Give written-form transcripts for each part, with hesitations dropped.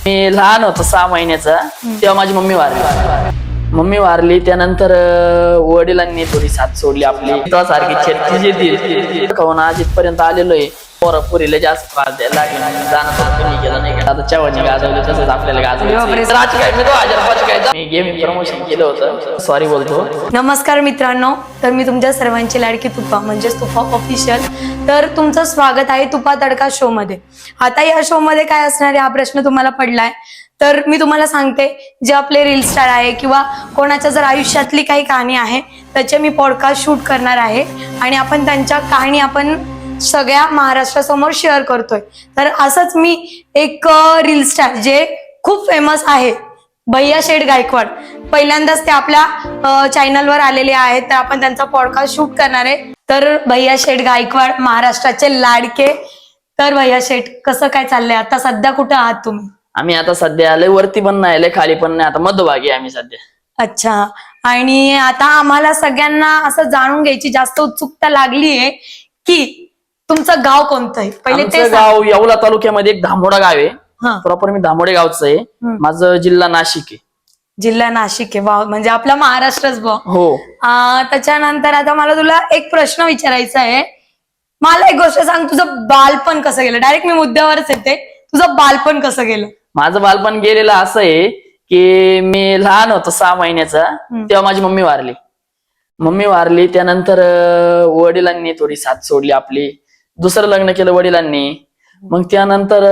मी लहान होतो 6 महिन्याचा तेव्हा माझी मम्मी वारली त्यानंतर वडिलांनी थोडी साथ सोडली आपली सारखी शेती जी खाऊन आज इथपर्यंत आलेलो आहे. पोरीला जास्त त्रास द्यायला लागला जाणं कमी केलं नाही का. आता चव्हाणी गाजवली तसंच आपल्याला गाजवलं. मी गेमिंग प्रमोशन केलं होतं. सॉरी बोलतो. नमस्कार मित्रांनो, तर मी तुमच्या सर्वांची लाडकी तुफा म्हणजेच तुफा ऑफिशियल. तर तुमचं स्वागत आहे तुफा तडका शो मध्ये. आता या शो मध्ये काय असणार आहे हा प्रश्न तुम्हाला पडलाय, तर मी तुम्हाला सांगते जे आपले रील स्टार आहे किंवा कोणाच्या जर आयुष्यातली काही कहाणी आहे त्याचे मी पॉडकास्ट शूट करणार आहे आणि आपण त्यांच्या कहाणी आपण सगळ्या महाराष्ट्रासमोर शेअर करतोय. तर असंच मी एक रील स्टार जे खूप फेमस आहे भैया शेठ गायकवाड, पहिल्यांदाच ते आपल्या चॅनलवर आलेले आहेत, तर आपण त्यांचा पॉडकास्ट शूट करणार आहे. तर भैया शेठ गायकवाड महाराष्ट्राचे लाडके. तर भैया शेठ कसं काय चाललंय आता, सध्या कुठे आहात तुम्ही? आम्ही आता सध्या आलोय, वरती पण नाही आले खाली पण नाही, आता मध्यभागी आम्ही सध्या. अच्छा. आणि आता आम्हाला सगळ्यांना असं जाणून घ्यायची जास्त उत्सुकता लागली आहे की तुमचं गाव कोणतं आहे पहिले ते आमचं गाव येवला तालुक्यामध्ये एक धामोडा गाव आहे. प्रॉपर मी धामोडे गावचं आहे. माझं जिल्हा नाशिक आहे. जिल्हा नाशिक आहे. वाव, म्हणजे आपला महाराष्ट्रच भाऊ. हो. त्याच्यानंतर आता मला तुला एक प्रश्न विचारायचा आहे. मला एक गोष्ट सांग, तुझं बालपण कसं गेलं? डायरेक्ट मी मुद्द्यावरच येते, तुझं बालपण कसं गेलं? माझं बालपण गेलेलं असं आहे की मी लहान होतो 6 महिन्याचा तेव्हा माझी मम्मी वारली त्यानंतर वडिलांनी थोडी साथ सोडली आपली. दुसरं लग्न केलं वडिलांनी. मग त्यानंतर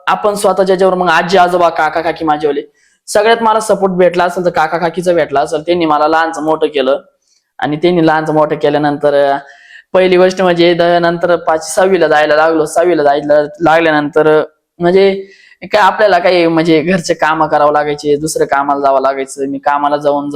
आपण स्वतःच्या ज्याच्यावर मग आजी आजोबा काका काकी माझेवले सगळ्यात मला सपोर्ट भेटला असेल तर काका काकीचा भेटला असेल. त्यांनी मला लहानचं मोठं केलं आणि त्यांनी लहानचं मोठं केल्यानंतर पहिली गोष्ट म्हणजे नंतर 5वी-6वीला जायला लागलो. 6वीला जायला लागल्यानंतर म्हणजे काय आपल्याला काही म्हणजे घरचे काम करावं लागायचे, दुसरं कामाला जावं लागायचं. मी कामाला जाऊन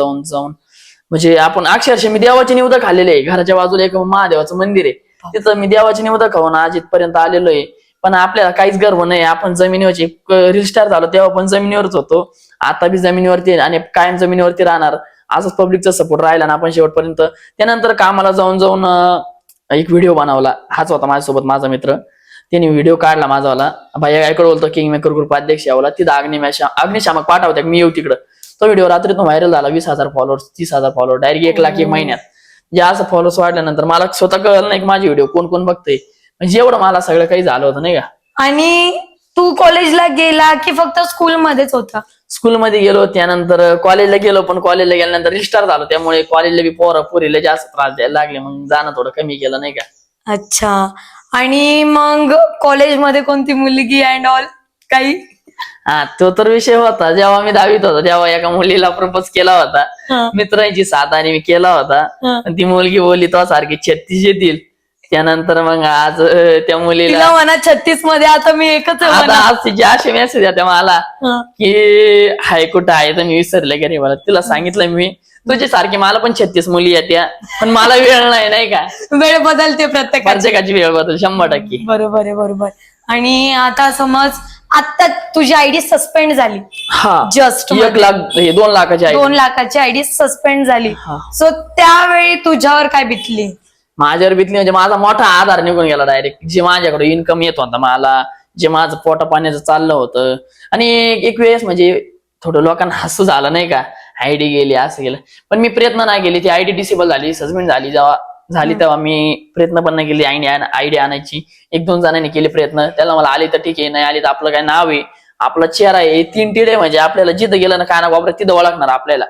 म्हणजे आपण अक्षरशः मी देवाची निवड खाल्लेली आहे. घराच्या बाजूला एक महादेवाचं मंदिर आहे, तिथं मी देवाची निवड खाऊन आज इथपर्यंत आलेलो आहे. पण आपल्याला काहीच गर्व नाही. आपण जमिनीवरची रील स्टार झालो तेव्हा पण जमिनीवरच होतो, आता बी जमिनीवरती आणि कायम जमिनीवरती राहणार. असंच पब्लिकचा सपोर्ट राहिला ना आपण शेवटपर्यंत. त्यानंतर कामाला जाऊन एक व्हिडिओ बनवला. हाच होता माझ्यासोबत माझा मित्र, त्यांनी व्हिडिओ काढला माझावाला. भैया गायकवाड बोलतो, किंग मेकर ग्रुप अध्यक्ष यावला. तिथं अग्निशामक पाठवत्या मी येऊ तिकडं. तो व्हिडिओ रात्रीतून व्हायरल झाला. 20,000 फॉलोअर्स, 30,000 फॉलोअर, डायरेक्ट 1 लाख 1 महिन्यात. जे असं फॉलोअर्स वाढल्यानंतर मला स्वतः कळलं नाही की माझे व्हिडिओ कोण बघतंय. म्हणजे एवढं मला सगळं काही झालं होतं नाही का. आणि तू कॉलेजला गेला की फक्त स्कूलमध्येच होता? स्कूलमध्ये गेलो, त्यानंतर कॉलेजला गेलो, पण कॉलेजला गेल्यानंतर रिस्टार झालो त्यामुळे कॉलेजला बी पोरीला जास्त त्रास द्यायला लागले. मग जाणं थोडं कमी केलं नाही का. अच्छा. आणि मग कॉलेजमध्ये कोणती मुलगी अँड ऑल काही? हा, तो तर विषय होता. जेव्हा मी 10वीत होतो तेव्हा एका मुलीला प्रपोज केला होता, मित्रांची साथ आणि मी केला होता. ती मुलगी बोलली तो सारखी 36 येतील. त्यानंतर मग आज त्या मुलीला म्हणा 36 मध्ये आता मी एकच आज तिची अशी मेसेज येते मला की हाय कुठं आहे, तर मी विसरले की मला. तिला सांगितलं मी तुझी सारखी मला पण 36 मुली येत्या, पण मला वेळ नाही का. वेळ बदलते प्रत्येकाची वेळ बदल 100%. बरोबर आहे, बरोबर. आणि आता समज आता तुझी आयडी सस्पेंड झाली, जस्ट 1 लाख 2 लाखाची 2 लाखाची आयडी सस्पेंड झाली. सो त्यावेळी तुझ्यावर काय बितली? माझ्यावर बितली म्हणजे माझा मोठा आधार निघून गेला डायरेक्ट. जे माझ्याकडे इन्कम येत होता मला, जे माझं पोटा पाण्याचं चाललं होतं. आणि एक वेळेस म्हणजे थोडं लोकांना हसू झालं नाही का, आयडी गेली असं गेलं. पण मी प्रयत्न नाही केले. ती आयडी डिसेबल झाली, सस्पेंड झाली. जेव्हा झाली तेव्हा मी प्रयत्न पण नाही केली आयडी आणायची. 1-2 जणांनी केले प्रयत्न. त्याला मला आली तर ठीक आहे, नाही आली तर आपलं काय नाव आहे, आपला चेहरा आहे, 3 टिडे म्हणजे आपल्याला जिथं गेलं ना काना वापरत तिथं ओळखणार आपल्याला.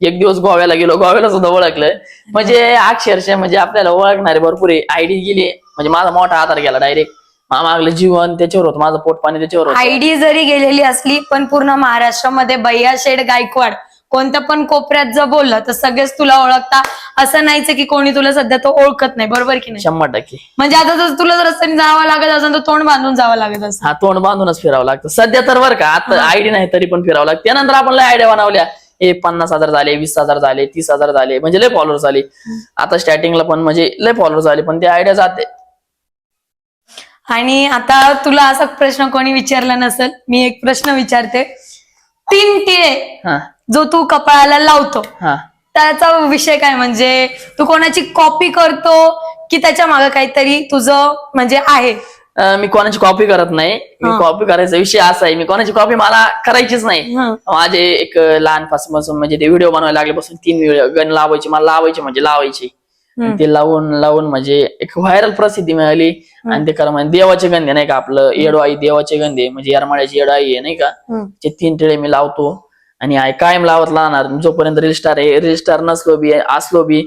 एक दिवस गोव्याला गेलो, गोव्याला सुद्धा ओळखलं. म्हणजे अक्षरशः म्हणजे आपल्याला ओळखणारे भरपूर आहे. आयडी गेली म्हणजे माझा मोठा आधार गेला डायरेक्ट. मागलं जीवन त्याच्यावर होतं, माझं पोट पाणी त्याच्यावर होतं. आयडी जरी गेलेली असली पण पूर्ण महाराष्ट्रामध्ये भैया शेठ गायकवाड कोणत्या पण कोपऱ्यात जर बोललं तर सगळेच तुला ओळखता. असं नाहीच की कोणी तुला सध्या तो ओळखत नाही, बरोबर की नाही? 100%. म्हणजे आता जर तुला रस्त्याने जावं लागत असेल तर तोंड बांधून जावं लागत असेल. हा, तोंड बांधूनच फिरावं लागतं सध्या तर बरं का. आता आयडी नाही तरी पण फिरावं लागतं. त्यानंतर आपण लय आयडिया बनवल्या. 50,000 झाले, 20,000 झाले, 30,000 झाले, म्हणजे लय फॉलोअर झाले. आता स्टार्टिंगला पण म्हणजे लय फॉलोअर झाले, पण ते आयडिया जाते. आणि आता तुला असा प्रश्न कोणी विचारला नसेल, मी एक प्रश्न विचारते. 3 टिळे जो तू कपाळाला लावतो त्याचा विषय काय? म्हणजे तू कोणाची कॉपी करतो की त्याच्या मागे काहीतरी तुझं म्हणजे आहे? मी कोणाची कॉपी करत नाही. मी कॉपी करायचा विषय असा आहे, मी कोणाची कॉपी मला करायचीच नाही. माझे एक लहानपासून म्हणजे ते व्हिडिओ बनवायला लागल्यापासून 3 व्हिडिओ गण लावायचे, मला लावायचे म्हणजे लावायचे. ते लावून म्हणजे एक व्हायरल प्रसिद्धी मिळाली. आणि ते करा म्हणजे देवाचे गंधे नाही का, आपलं येडोआई देवाचे गंधे म्हणजे येरमाळ्याची येडोआई आहे नाही का, ते 3 टिळे मी लावतो आणि कायम लावत राहणार जोपर्यंत रील स्टार आहे. रील स्टार नसलो बी असलो बी,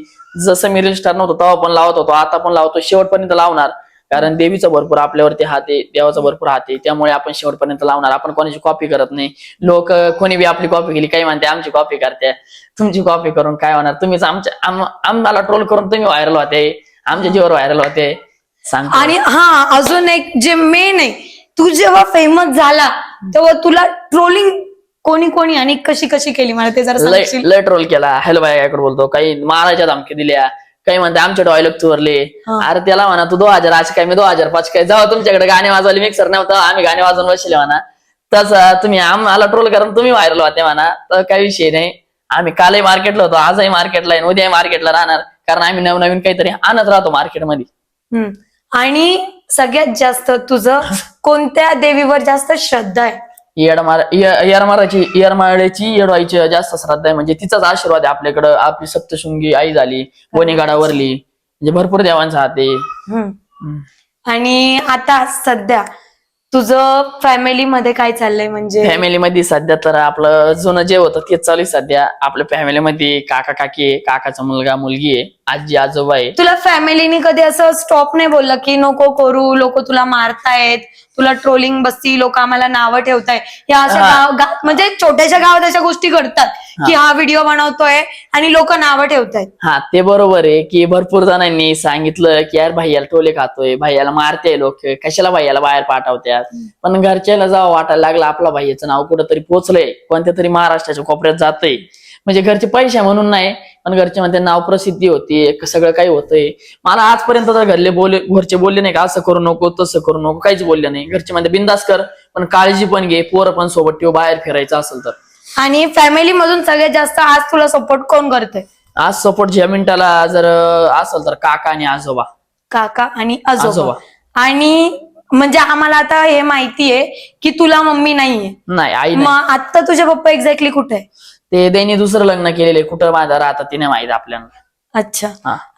जसं मी रील स्टार नव्हतो तेव्हा पण लावत होतो, आता पण लावतो, शेवटपर्यंत लावणार. कारण देवीचा भरपूर आपल्यावरती हात आहे, देवाचा भरपूर हात आहे, त्यामुळे आपण शेवटपर्यंत लावणार. आपण कोणाची कॉपी करत नाही. लोक कोणी बी आपली कॉपी केली काही म्हणते आमची कॉपी करते, तुमची कॉपी करून काय होणार, तुम्हीच आम्हाला ट्रोल करून तुम्ही व्हायरल होते, आमच्या जीवावर व्हायरल होते सांगतो. आणि अजून एक जे मेन आहे, तू जेव्हा फेमस झाला तेव्हा तुला ट्रोलिंग कोणी आणि कशी कशी केली मला ते जरा सांगशील? लय ट्रोल केला. हॅलो बाय काय बोलतो, काही मारायच्या धमकी दिल्या, काही म्हणते आमचे डायलॉग चोरले. अरे त्याला म्हणा तू 2000 आज काय मी 2005 काय, जेव्हा तुमच्याकडे गाणे वाजवले मिक्सर नव्हतं आम्ही गाणे वाजवून बसले म्हणा, तसं तुम्ही आम्हाला ट्रोल करून तुम्ही व्हायरल होते म्हणा. तर काही विषय नाही, आम्ही कालही मार्केटला होतो, आजही मार्केटला आहे, उद्याही मार्केटला राहणार, कारण आम्ही नवनवीन काहीतरी आणत राहतो मार्केटमध्ये. आणि सगळ्यात जास्त तुझं कोणत्या देवीवर जास्त श्रद्धा आहे? येरमाळ्याची येडवाईची जास्त श्रद्धा आहे, म्हणजे तिचाच आशीर्वाद आहे आपल्याकडं. आपली सप्तशृंगी आई झाली, वणीगडावरली, म्हणजे भरपूर देवांचा हात आहे. आणि आता सध्या तुझं फॅमिलीमध्ये काय चाललंय? म्हणजे फॅमिलीमध्ये सध्या तर आपलं जुनं जे होतं तेच चालू आहे सध्या. आपल्या फॅमिलीमध्ये काका काकी आहे, काकाचा मुलगा मुलगी आहे, आजी आजोबा आहे. तुला फॅमिलीने कधी असं स्टॉप नाही बोललं की नको करू, लोक तुला मारतायत, तुला ट्रोलिंग बसती, लोक आम्हाला नावं ठेवताय, या अशा म्हणजे छोट्याशा गावात अशा गोष्टी घडतात की हा व्हिडिओ बनवतोय आणि लोक नावं ठेवतायत? हा ते बरोबर आहे की भरपूर जणांनी सांगितलं की यार भैयाला टोले खातोय, भैयाला मारते लोक, कशाला भैयाला बाहेर पाठवतात. पण घरच्याला जावं वाटायला लागलं आपला भैयाचं नाव कुठंतरी पोचलंय, कोणत्या तरी महाराष्ट्राच्या कोपऱ्यात जातंय, म्हणजे घरचे पैसे म्हणून नाही, पण घरचे म्हणते नाव प्रसिद्धी होती, सगळं काही होतंय. मला आजपर्यंत तर घरचे बोलले नाही का असं करू नको तसं करू नको, काहीच बोलले नाही. घरचे म्हणते बिंदास कर, पण काळजी पण घे, पोरं पण सोबत ठेव बाहेर फिरायचं असेल तर. आणि फॅमिली मधून सगळ्यात जास्त आज तुला सपोर्ट कोण करते? आज सपोर्ट ज्या मिनिटाला जर असेल तर काका आणि आजोबा. काका आणि आजोबा. आणि म्हणजे आम्हाला आता हे माहितीये की तुला मम्मी नाहीये. नाही, आई नाही. मग आता तुझे पप्पा एक्झॅक्टली कुठे आहे? ते त्यांनी दुसरं लग्न केलेले, कुठं माझा राहतात ते नाही माहित आपल्याला. अच्छा.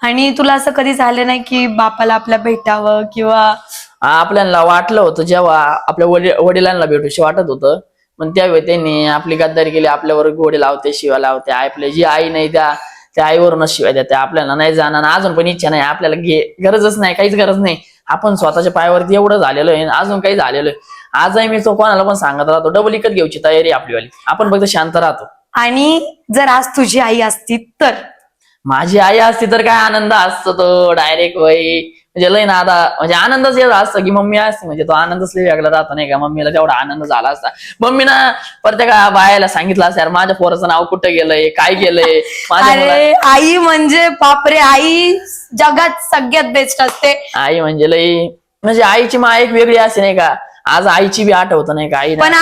आणि तुला असं कधी झालं नाही की बापाला आपल्या भेटावं किंवा? आपल्याला वाटलं होतं जेव्हा आपल्या वडिलांना भेटूशी वाटत होतं, पण त्यावेळी त्यांनी आपली गद्दारी केली, आपल्यावर गोडे लावते, शिव्या लावते. आपल्या जी आई नाही त्या आईवरूनच शिवाय देते. आपल्याला नाही जाणार, अजून पण इच्छा नाही, आपल्याला गरजच नाही, काहीच गरज नाही. आपण स्वतःच्या पायावरती एवढं झालेलो आहे, अजून काही झालेलं आहे. आजही मी तो कोणाला पण सांगत राहतो, डबल विकत घ्यायची तयारी आपलीवाली, आपण फक्त शांत राहतो. आणि जर आज तुझी आई असती तर? माझी आई असती तर काय आनंद असतो तो डायरेक्ट वय, म्हणजे लय ना आता म्हणजे आनंदच येत असतं की मम्मी असते, म्हणजे तो आनंदच लय वेगळा राहतो नाही का. मम्मीला तेवढा आनंद झाला असता, मम्मीनं प्रत्येक बायाला सांगितलं असं यार माझ्या पोराचं नाव कुठं गेलंय, काय गेलंय. अरे आई म्हणजे बापरे, आई जगात सगळ्यात बेस्ट असते. आई म्हणजे लय, म्हणजे आईची माया एक वेगळी असते नाही का. आज आईची बी आठवत नाही का आई. पण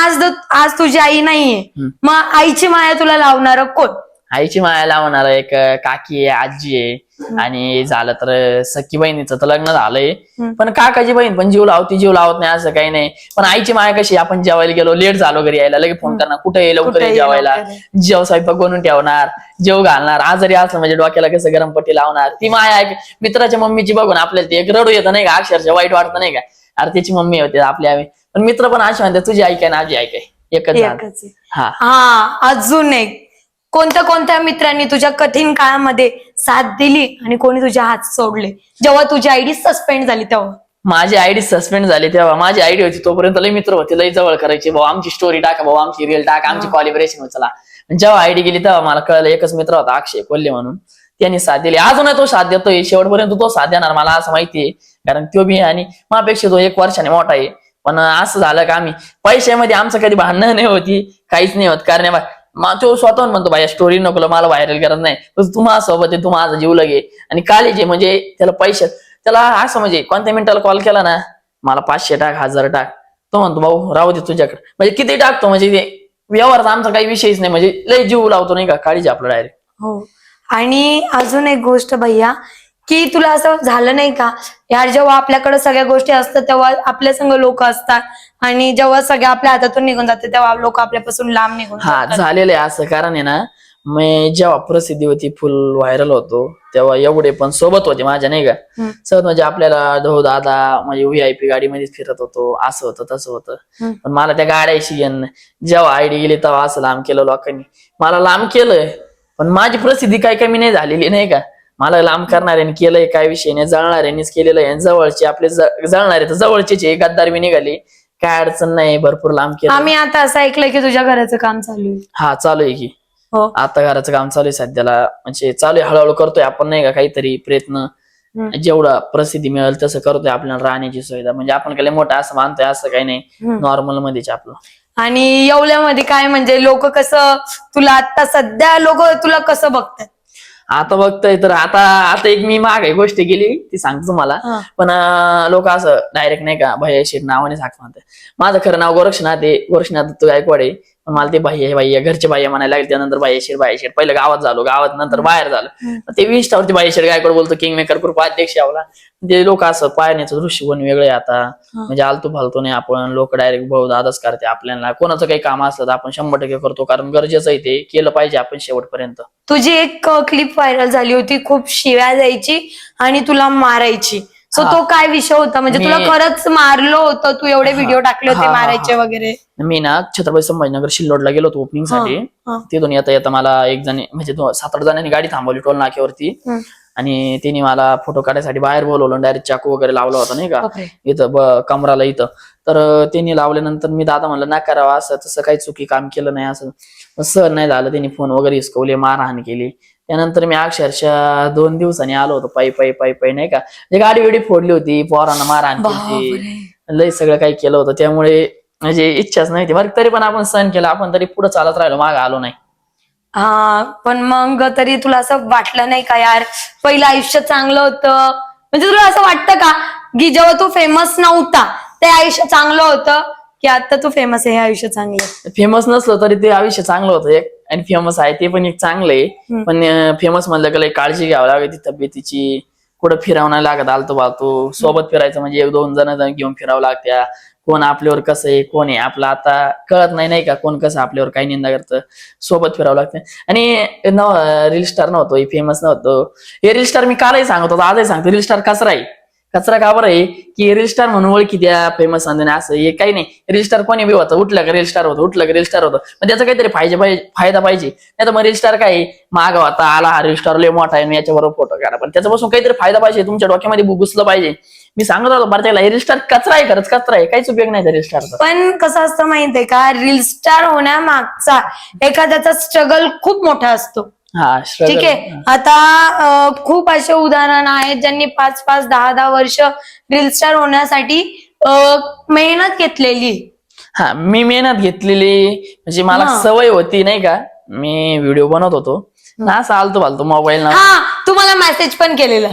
आज तुझी आई नाहीये, मग आईची माया तुला लावणार कोण? आईची माया लावणार एक काकी आहे, आजी आहे, आणि झालं तर सख्खी बहिणीचं तर लग्न झालंय, पण काकाची बहीण पण जीव लावत नाही असं काही नाही. पण आईची माया कशी, आपण जेवायला गेलो, लेट झालो घरी यायला, लगेच फोन करणार कुठे ये, लवकर जेवायला, जेव स्वयंपाक बनवून ठेवणार, जेव घालणार, आजारी असलं म्हणजे डोक्याला कसं गरम पट्टी लावणार. ती माया मित्राच्या मम्मीची बघून आपल्याला एक रडू येतं नाही का, अक्षरशः वाईट वाटतं नाही का. अरे त्याची मम्मी होते आपल्या, पण मित्र पण अशी म्हणते तुझी आई काय ना आजी आई काय एकच. हा. अजून एक कोणत्या मित्रांनी तुझ्या कठीण काळामध्ये साथ दिली आणि कोणी तुझे हात सोडले जेव्हा तुझी आयडी सस्पेंड झाली तेव्हा? माझी आयडी सस्पेंड झाली तेव्हा माझी आयडी होती तोपर्यंत लय मित्र होते, लय जवळ करायचे, भाऊ आमची स्टोरी टाका, भाऊ आमची रील टाका, आमची कॉलिब्रेशन चला. जेव्हा आयडी गेली तेव्हा मला कळलं एकच मित्र होता अक्षय कोल्हे म्हणून, त्यांनी साथ दिली. अजूनही तो साथ देतोय, शेवटपर्यंत तो साथ देणार मला असं माहितीये, कारण तो बी आणि माझ्यापेक्षा तो 1 वर्षाने मोठा आहे. पण असं झालं का आम्ही पैशामध्ये आमचं कधी भांडणं नाही होती, काहीच नाही होत. कारण तो स्वतःहून म्हणतो भाई स्टोरी नको मला व्हायरल करत नाही, तू माझ्यासोबत आहे, तू माझा जीव लगे. आणि काळजी म्हणजे त्याला पैशात त्याला असं म्हणजे कोणत्या मिनिटाला कॉल केला ना, मला 500 टाक 1000 टाक, तो म्हणतो भाऊ राहू दे तुझ्याकडे, म्हणजे किती टाकतो, म्हणजे ते व्यवहाराचा आमचा काही विषयच नाही, म्हणजे लय जीव लावतो नाही का, काळजी आपलं डायरेक्ट. हो. आणि अजून एक गोष्ट भैया की तुला असं झालं नाही का यार, जेव्हा आपल्याकडे सगळ्या गोष्टी असतात तेव्हा आपल्या संग लोक असतात आणि जेव्हा सगळ्या आपल्या हातातून निघून जाते तेव्हा लोक आपल्यापासून लांब निघून हा जातात. झालेलं आहे असं. कारण आहे ना, मी जेव्हा प्रसिद्धी होती, फुल व्हायरल होतो, तेव्हा एवढे पण सोबत होते माझ्या नाही का. हम्म. सहज म्हणजे आपल्याला दादा म्हणजे VIP गाडीमध्येच फिरत होतो, असं होतं तसं होतं. हम्म. पण मला त्या गाड्याशी घेणं, जेव्हा आयडी गेली तेव्हा असं लांब केलं लोकांनी. मला लांब केलंय पण माझी प्रसिद्धी काही कमी नाही झालेली नाही का. मला लांब करणाऱ्याने केलंय, काय विषय नाही, जळणाऱ्यांनीच केलेलं आहे. जवळचे आपले जळणारे तर जवळचेच आहे, गद्दार बी निघाली, काय अडचण नाही, भरपूर लांब केलं. आम्ही आता असं ऐकलंय की तुझ्या घराचं काम चालू आहे. हा चालू आहे की. हो. आता घराचं काम चालू आहे सध्याला, म्हणजे चालू आहे, हळूहळू करतोय आपण नाही का काहीतरी प्रयत्न. जेवढा प्रसिद्धी मिळेल तसं करतोय. आपल्याला राहण्याची सुविधा म्हणजे आपण काही मोठं असं मानतोय असं काही नाही, नॉर्मल मध्येच आपलं. आणि येवल्यामध्ये काय म्हणजे लोक कसं तुला आता सध्या लोक तुला कसं बघतात? आता बघताय तर आता एक मी मागे गोष्ट केली ती सांगतो तुम्हाला. पण लोक असं डायरेक्ट नाही का भैया शेठ नावाने हाक म्हणतात. माझं खरं नाव गोरक्षनाथ आहे, गोरक्षनाथ गायकवाड आहे. पण मला ते भैया घरचे भैया म्हणायला लागले. त्यानंतर भैया शेठ पहिलं गावात झालो, गावात नंतर बाहेर झालं. ते इंस्टावरती भैया शेठ गायकवाड बोलतो, किंग मेकर ग्रुप अध्यक्ष आवला. ते लोक असं पाहण्याचं दृष्टी पण वेगळे आता. म्हणजे आलतू फालतू नाही आपण, लोक डायरेक्ट भाऊ दादाच करते आपल्याला. कोणाचं काही काम असलं तर आपण 100% करतो, कारण गरजेचं आहे, ते केलं पाहिजे आपण शेवटपर्यंत. तुझी एक क्लिप व्हायरल झाली होती, खूप शिव्या द्यायची आणि तुला मारायची. सो तो काय विषय होता? म्हणजे तुला खरंच मारलं होतं? तू एवढे व्हिडिओ टाकले होते मारायचे वगैरे. मी ना छत्रपती संभाजीनगर सिल्लोडला गेलो होतो ओपनिंग साठी. तिथून येता मला एक जण म्हणजे 7-8 जणांनी गाडी थांबवली टोल नाक्यावरती आणि त्यांनी मला फोटो काढायसाठी बाहेर बोलवलं. डायरेक्ट चाकू वगैरे लावला होता नाही का इथं कमराला इथं. तर त्यांनी लावल्यानंतर मी दादा म्हणलं ना करावं, असं तसं काही चुकी काम केलं नाही, असं सहन नाही झालं. त्यांनी फोन वगैरे हिसकवले, मारहाण केली. त्यानंतर मी अक्षरशः 2 दिवसांनी आलो होतो पायी नाही का. गाडी वेडी फोडली होती, पोरांना मारहाण केली, लय सगळं काही केलं होतं. त्यामुळे म्हणजे इच्छाच नाही बरं, तरी पण आपण सहन केलं. आपण तरी पुढे चालत राहिलो, मागे आलो नाही. हा, पण मग तरी तुला असं वाटलं नाही का यार पहिलं आयुष्य चांगलं होतं? म्हणजे तुला असं वाटतं का की जेव्हा तू फेमस नव्हता ते आयुष्य चांगलं होतं, की आता तू फेमस आहे हे आयुष्य चांगलं आहे? फेमस नसलं तरी ते आयुष्य चांगलं होतं एक, आणि फेमस आहे ते पण एक चांगलं आहे. पण फेमस म्हणलं का काळजी घ्यावी लागते तब्येतीची, कुठं फिरावं नाही लागत आलतो बालतो. सोबत फिरायचं म्हणजे 1-2 जण घेऊन फिरावं लागत्या. कोण आपल्यावर कसं आहे, कोण आहे आपलं आता कळत नाही का, कोण कसं आपल्यावर काही निंदा करतं. सोबत फिरावं लागतं. आणि रील स्टार नव्हतो, फेमस नव्हतो. हे रील स्टार मी कालही सांगत होतो, आजही सांगतो, रील स्टार कचरा आहे. कचरा का बरं आहे की रील स्टार म्हणून ओळखी द्या फेमस आणणे असं हे काही नाही. रील स्टार कोणी बी होतं, उठलं का रील स्टार होतं, उठलं का रील स्टार होतं. पण त्याचा काहीतरी फायदा पाहिजे. नाही तर मग रील स्टार काय माग होता आला हा रील स्टार लय मोठा आहे याच्याबरोबर फोटो काढा, पण त्याच्यापासून काहीतरी फायदा पाहिजे, तुमच्या डोक्यामध्ये घुसलं पाहिजे. मी सांगत होतो बरं त्याला रील स्टार कचरा आहे, खरंच कचरा आहे, काहीच उपयोग नाही रील स्टारचा. पण कसं असतं माहितीये का, रील स्टार होण्यामागचा एखाद्याचा स्ट्रगल खूप मोठा असतो. ठीक आहे. आता खूप असे उदाहरण आहेत ज्यांनी 5-5, 10-10 वर्ष रील स्टार होण्यासाठी मेहनत घेतलेली. हा, मी मेहनत घेतलेली म्हणजे मला सवय होती नाही का. मी व्हिडिओ बनवत होतो ना, असं आलतो मोबाईल ना. हा, तुम्हाला मेसेज पण केलेला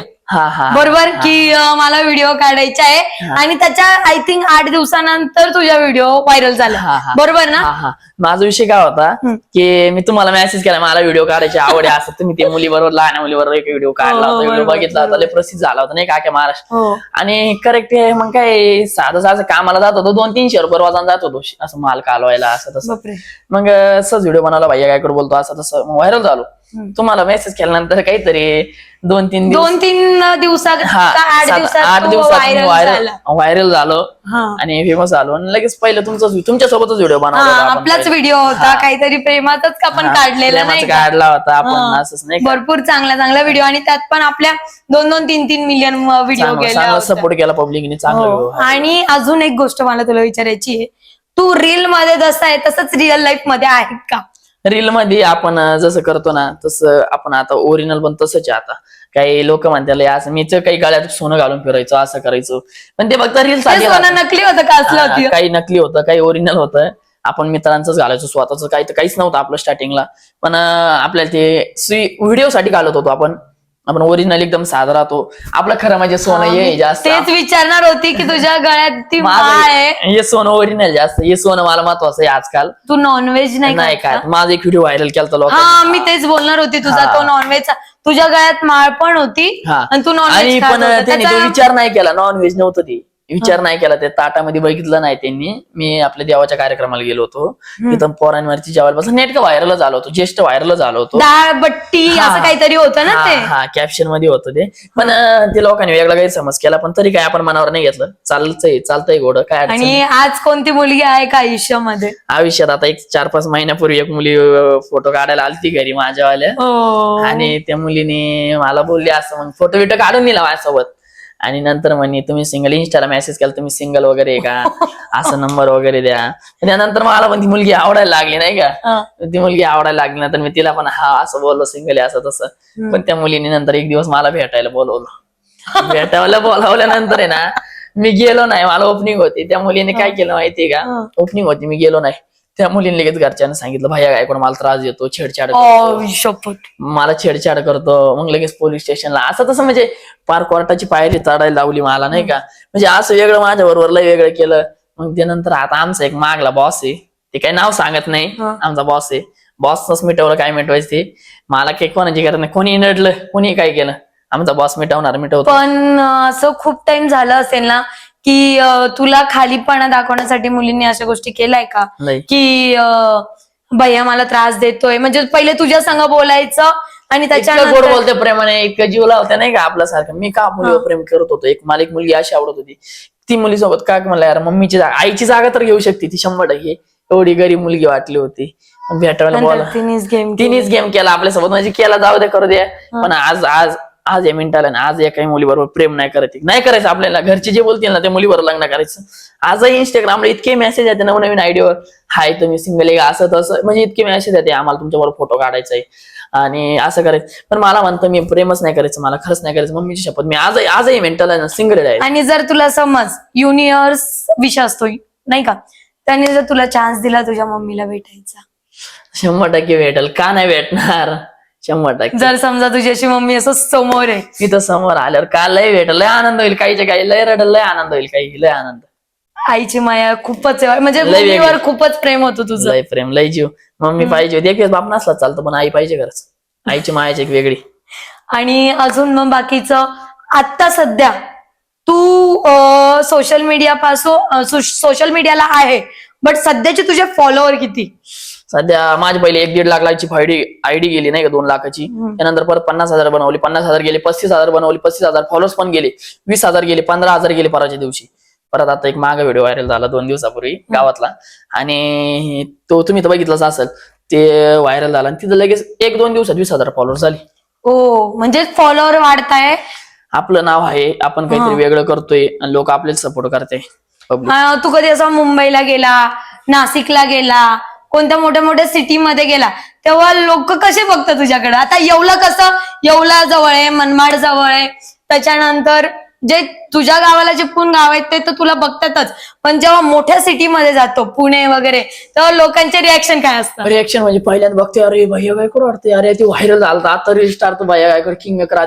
बरोबर की मला व्हिडिओ काढायचा आहे, आणि त्याच्या आय थिंक 8 दिवसानंतर तुझा व्हिडिओ व्हायरल झाला बरोबर ना. माझा विषय काय होता की मी तुम्हाला मेसेज केला मला व्हिडिओ काढायची आवड आहे असं. तुम्ही ते मुलीबरोबर लहान मुलीबरोबर एक व्हिडिओ काढला होता, व्हिडिओ बघितला होता, प्रसिद्ध झाला होता नाही का महाराष्ट्र. आणि करेक्ट आहे. मग काय साधं कामाला जात होतो, 200-300 रुपये रोजानं जात होतो असं माल कालवायला असं तसं. मग सहज व्हिडिओ बनवला, भैया काय बोलतो असं तसं, व्हायरल झालो. तुम्हाला मेसेज केल्यानंतर काहीतरी 2-3 दिवसात 8 दिवसात व्हायरल झालो आणि फेमस झालो. आणि लगेच पहिलं तुमच्यासोबतच व्हिडिओ बनवला, आपलाच व्हिडिओ होता, काहीतरी प्रेमातच आपण काढलेला नाही काढला होता आपण असंच नाही. भरपूर चांगला व्हिडिओ, आणि त्यात पण आपल्या 2-3 मिलियन व्हिडिओ गेला, सपोर्ट केला पब्लिकने चांगला. आणि अजून एक गोष्ट मला तुला विचारायची आहे, तू रील मध्ये जसं आहे तसंच रिअल लाईफ मध्ये आहे का? रील मध्ये आपण जसं करतो ना तसं आपण आता ओरिजिनल पण तसंच आहे. आता काही लोक म्हणतात असं मीच काही गळ्यात सोनं घालून फिरायचो असं करायचो, पण ते फक्त रील साठी नकली होतं का असलं होतं? काही नकली होतं, काही ओरिजिनल होतं. आपण मित्रांचंच घालायचो, स्वतःच काहीच नव्हतं आपलं स्टार्टिंगला. पण आपल्याला ते व्हिडिओ साठी घालत होतो आपण. आपण ओरिजिनल एकदम साधा राहतो. आपलं खरं म्हणजे सोनं हे जास्त. तेच विचारणार होती की तुझ्या गळ्यात ती माळ आहे. हे सोनं ओरिजिनल जास्त, हे सोनं मला महत्वाचं आहे आजकाल. तू नॉनव्हेज नाही नाही काय, माझा एक व्हिडिओ व्हायरल केला लोक. हा मी तेच बोलणार होती, तुझा तो नॉनव्हेजचा, तुझ्या गळ्यात माळ पण होती आणि तू आणि नॉनव्हेज पण त्यांनी तो विचार नाही केला, नॉनव्हेज नव्हतं ते, विचार नाही केला, ते ताटामध्ये बघितलं नाही त्यांनी. मी आपल्या देवाच्या कार्यक्रमाला गेलो होतो, तिथं पोरांवरती जेवायला बसून नेटकं व्हायरल झालो होतो, ज्येष्ठ व्हायरल झालो होतो. डाळ बट्टी असं काहीतरी होतं ना ते. हा कॅप्शन मध्ये होतं ते. पण ते लोकांनी वेगळा काही समज केला, पण तरी काय आपण मनावर नाही घेतलं. चालतंय गोड काय अडचण नाही. आणि आज कोणती मुलगी आहे का आयुष्यामध्ये? आयुष्यात आता एक 4-5 महिन्यापूर्वी एक मुली फोटो काढायला आलती घरी माझ्यावाल्या, आणि त्या मुलीने मला बोलली असं, मग फोटो बिटो काढून दिला माझ्यासोबत. आणि नंतर म्हणे तुम्ही सिंगल, इंस्टाला मेसेज केला तुम्ही सिंगल वगैरे आहे का, असं नंबर वगैरे द्या. त्यानंतर मला पण ती मुलगी आवडायला लागली नाही का, ती मुलगी आवडायला लागली नंतर मी तिला पण हा असं बोललो सिंगल आहे असं तसं. पण त्या मुलीने नंतर एक दिवस मला भेटायला बोलवलं. भेटायला बोलावल्यानंतर आहे ना मी गेलो नाही, मला ओपनिंग होती. त्या मुलीने काय केलं माहितीये का, ओपनिंग होती मी गेलो नाही. त्या मुलीने लगेच घरच्यांना सांगितलं भैया काय कोण मला त्रास देतो, छेडछाड करतो, मला छेडछाड करतो. मग लगेच पोलीस स्टेशनला असं तसं, म्हणजे पार कोर्टाची पायरी चढायला लावली मला नाही का. म्हणजे असं वेगळं माझ्या बरोबर लय वेगळं केलं. मग त्यानंतर आता आमचा एक मागला बॉस आहे, ते काही नाव सांगत नाही, आमचा बॉस आहे. बॉसच मिटवलं काय मिटवायचं ते, मला काही कोणाची गरज नाही. कोणी नडलं कोणी काय केलं, आमचा बॉस मिटवतो. पण असं खूप टाइम झालं असेल ना की तुला खालीपणा दाखवण्यासाठी मुलींनी अशा गोष्टी केलाय का, की भैया मला त्रास देतोय, म्हणजे पहिले तुझ्या संग बोलायचं आणि त्याच्यानंतर गोड बोलते प्रेमाने, इतकं जीव लावते नाही का आपल्यासारखं. मी का मुलीवर प्रेम करत होतो. मला एक मुलगी अशी आवडत होती, ती मुलीसोबत काय म्हणलं यार मम्मीची जागा, आईची जागा तर घेऊ शकते ती 100%. एवढी गरीब मुलगी वाटली होती. भेटायला बोला, तिनेच गेम केला आपल्यासोबत, म्हणजे केला जाऊ दे करू द्या. पण आज या मिनिटाला ना, आज एका मुलीबरोबर प्रेम नाही करायचं आपल्याला. घरचे जे बोलतील ना त्या मुलीबरोबर लग्न करायचं. आजही इंस्टाग्रामला इतके मेसेज येते नवनवीन आयडीवर, हाय तुम्ही सिंगल आहे असं तसं, म्हणजे इतके मेसेज येते आम्हाला तुमच्याबरोबर फोटो काढायचा आहे आणि असं करायचं. पण मला म्हणतं मी प्रेमच नाही करायचं, मला खरंच नाही करायचं, मम्मीची शपथ मी आजही मेंटल आहे ना, सिंगल आहे. आणि जर तुला समज युनियर्स विषय असतो नाही का, त्याने जर तुला चान्स दिला तुझ्या मम्मीला भेटायचा, 100% भेटेल का नाही भेटणार, 100%. जर समजा तुझी अशी मम्मी असं समोर आहे, तिथं समोर आल्यावर का लय भेटेल, लय आनंद होईल. काहीच्या काही लय रडल, लय आनंद होईल, काही लय आनंद. आईची माया खूपच आहे, म्हणजे मम्मीवर खूपच प्रेम होतं तुझं. लय प्रेम, लय जीव. मम्मी पाहिजे होती, एक वेळेस बाप नसला चालतं, पण आई पाहिजे खरंच. आईची मायाची एक वेगळी. आणि अजून मग बाकीचं आता सध्या तू सोशल सोशल मीडियाला आहे, बट सध्याचे तुझे फॉलोअर किती? सध्या माझी पहिले 1-1.5 लाखाची आयडी गेली नाही का, 2 लाखाची. त्यानंतर परत 50,000 बनवली, 50,000 गेले, 35,000 बनवली, 35,000 फॉलोअर्स पण गेले, 20,000 गेले, 15,000 गेले परवाच्या दिवशी. परत आता एक मागे व्हिडिओ व्हायरल झाला 2 दिवसापूर्वी गावातला, आणि तो तुम्ही तर बघितलाच असेल, ते व्हायरल झाला आणि तिथं लगेच 1-2 दिवसात 20,000 फॉलोअर्स झाले. हो, म्हणजे फॉलोअर वाढताय, आपलं नाव आहे, आपण काहीतरी वेगळं करतोय आणि लोक आपल्याला सपोर्ट करते. तू कधी असं मुंबईला गेला, नाशिकला गेला, कोणत्या मोठ्या सिटीमध्ये गेला, तेव्हा लोक कसे बघतात तुझ्याकडे? आता येवला कसं, येवला जवळ आहे, मनमाड जवळ आहे, त्याच्यानंतर जे तुझ्या गावाला चिपकून गाव आहेत ते तर तुला बघतातच, पण जेव्हा मोठ्या सिटीमध्ये जातो, पुणे वगैरे, तेव्हा लोकांचे रिॲक्शन काय असतं? रिॲक्शन म्हणजे पहिल्यांदा बघते, अरे भैया काय करू वाटते, अरे ते व्हायरल झालं, आता रील स्टार तो भैया काय कर, किंग मेकर.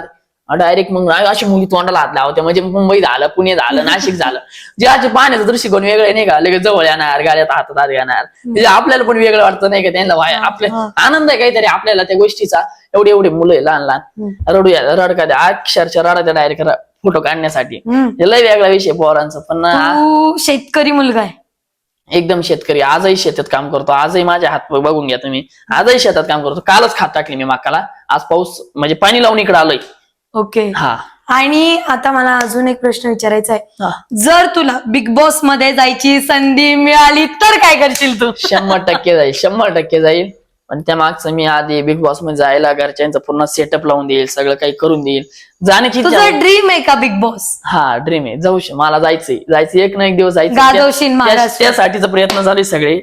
डायरेक्ट मग अशी मुली तोंडाला हात लावते, म्हणजे मुंबई झालं, पुणे झालं, नाशिक झालं, जे आज पाहण्याचं दृष्टिकोन वेगळं नाही का, लगेच जवळ येणार, गाड्यात हातात येणार, म्हणजे आपल्याला पण वेगळं वाटतं नाही का, त्यांना आपल्या आनंद आहे काहीतरी आपल्याला त्या गोष्टीचा. एवढे मुलं आहे लहान लहान, रडका द्या, अक्षरशः रडत्या डायरेक्ट फोटो काढण्यासाठी. लय वेगळा विषय पोरांचा. पण शेतकरी मुलगा आहे, एकदम शेतकरी, आजही शेतात काम करतो, आजही माझ्या हात बघून घ्या तुम्ही, आजही शेतात काम करतो. कालच खात टाकली मी मकाला, आज पाऊस म्हणजे पाणी लावून इकडे आलंय. ओके. हा, आणि आता मला अजून एक प्रश्न विचारायचा आहे, जर तुला बिग बॉस मध्ये जायची संधी मिळाली तर काय करशील तू? 100% जाईल, 100% जाईल. पण त्या मागचं मी आधी बिग बॉस मध्ये जायला घरच्यांचं पूर्ण सेटअप लावून देईल, सगळं काही करून देईल. जाण्याची तुझं ड्रीम आहे का बिग बॉस? हा, ड्रीम आहे, जाऊ मला जायचंय एक ना एक दिवस जायचं. त्यासाठीचा प्रयत्न चालू आहे सगळे.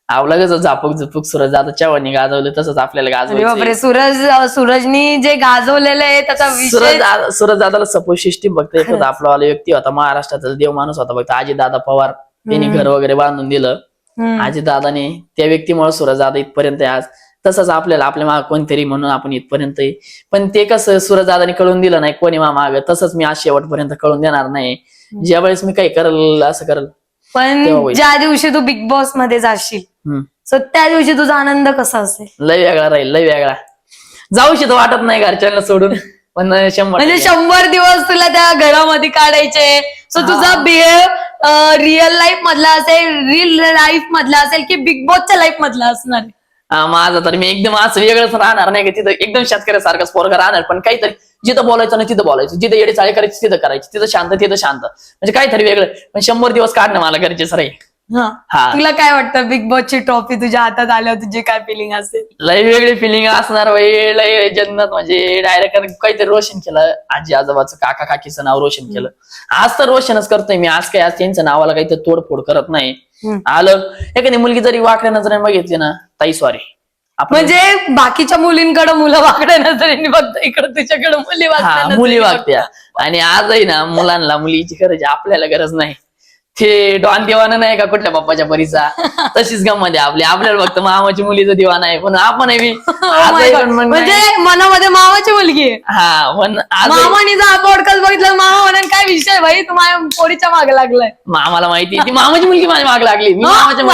आवला झापक झुपूक सूरज आता चव्हाणी गाजवलं तसंच आपल्याला गाजवायचं. सूरजनी जे गाजवलेलं आहे त्याचा सूरज दादाला सपोर्ट सिस्टीम बघता एकच आपला व्यक्ती होता, महाराष्ट्राचा देव माणूस होता बघता, अजितदादा पवार. त्यांनी घर वगैरे बांधून दिलं अजितदादाने, त्या व्यक्तीमुळे सूरज दादा इथपर्यंत आज. तसंच आपल्याला आपल्या माग कोणतरी म्हणून आपण इथपर्यंत आहे. पण ते कसं सूरजदादांनी कळून दिलं नाही कोणी माग, तसंच मी आज शेवटपर्यंत कळून देणार नाही. ज्या वेळेस मी काही करल असं करल पण तेव्हा होईल. ज्या दिवशी तू बिग बॉस मध्ये जाशील सो त्या दिवशी तुझा आनंद कसा असेल? लय वेगळा राहील, लय वेगळा. जाऊशी तर वाटत नाही घरच्यांना सोडून, पण 100% म्हणजे 100 दिवस तुला त्या घरामध्ये काढायचे. सो तुझा बिहेव रिअल लाईफ मधला असेल, रिअल लाईफ मधला असेल की बिग बॉसच्या लाईफ मधला असणार? माझं तर मी एकदम असं वेगळंच राहणार नाही का, तिथं एकदम शेतकऱ्यासारखाच पोरगा राहणार, पण काहीतरी जिथं बोलायचं ना तिथं बोलायचं, जिथं येडे चाळे करायची तिथं करायची, तिथं शांत तिथं शांत, म्हणजे काहीतरी वेगळं. पण 100 दिवस काढणं मला गरजेचं राहील. हा. तुला काय वाटतं बिग बॉसची ट्रॉफी तुझ्या हातात आल्यावर तुझी काय फिलिंग असेल? लय वेगळी फिलिंग असणार बाई, लय जन्नत. म्हणजे डायरेक्ट काहीतरी रोशन केलं, आजी आजोबाचं काका काकीचं नाव रोशन केलं. आज तर रोशनच करतोय मी, आज काही आज त्यांच्या नावाला काही तोडफोड करत नाही. आलं एखादी मुलगी जरी वाकड्या नजरेने बघितली ना, ताई सॉरी. म्हणजे बाकीच्या मुलींकडे मुलं वाकड्या नजरेने बघता, इकडे तुझ्याकडे मुली वाकड्या मुली वागत्या. आणि आजही ना मुलांना मुलीची गरज आहे, आपल्याला गरज नाही. ते डॉन दिवाना नाही का कुठल्या बाप्पाच्या परीचा, तशीच गंमत आहे आपली. आपल्याला फक्त मामाची मुलीचा दिवाना आहे, पण आपण म्हणजे मनामध्ये मामाची मुलगी आहे. हा, पण मामाने जर पॉडकास्ट बघितलं मामा म्हणून काय विषय भाई, तू माझ्या पोरीच्या मागे लागलाय. मामाला माहिती ती मामाची मुलगी माझ्या मागे लागली, मी मामाच्या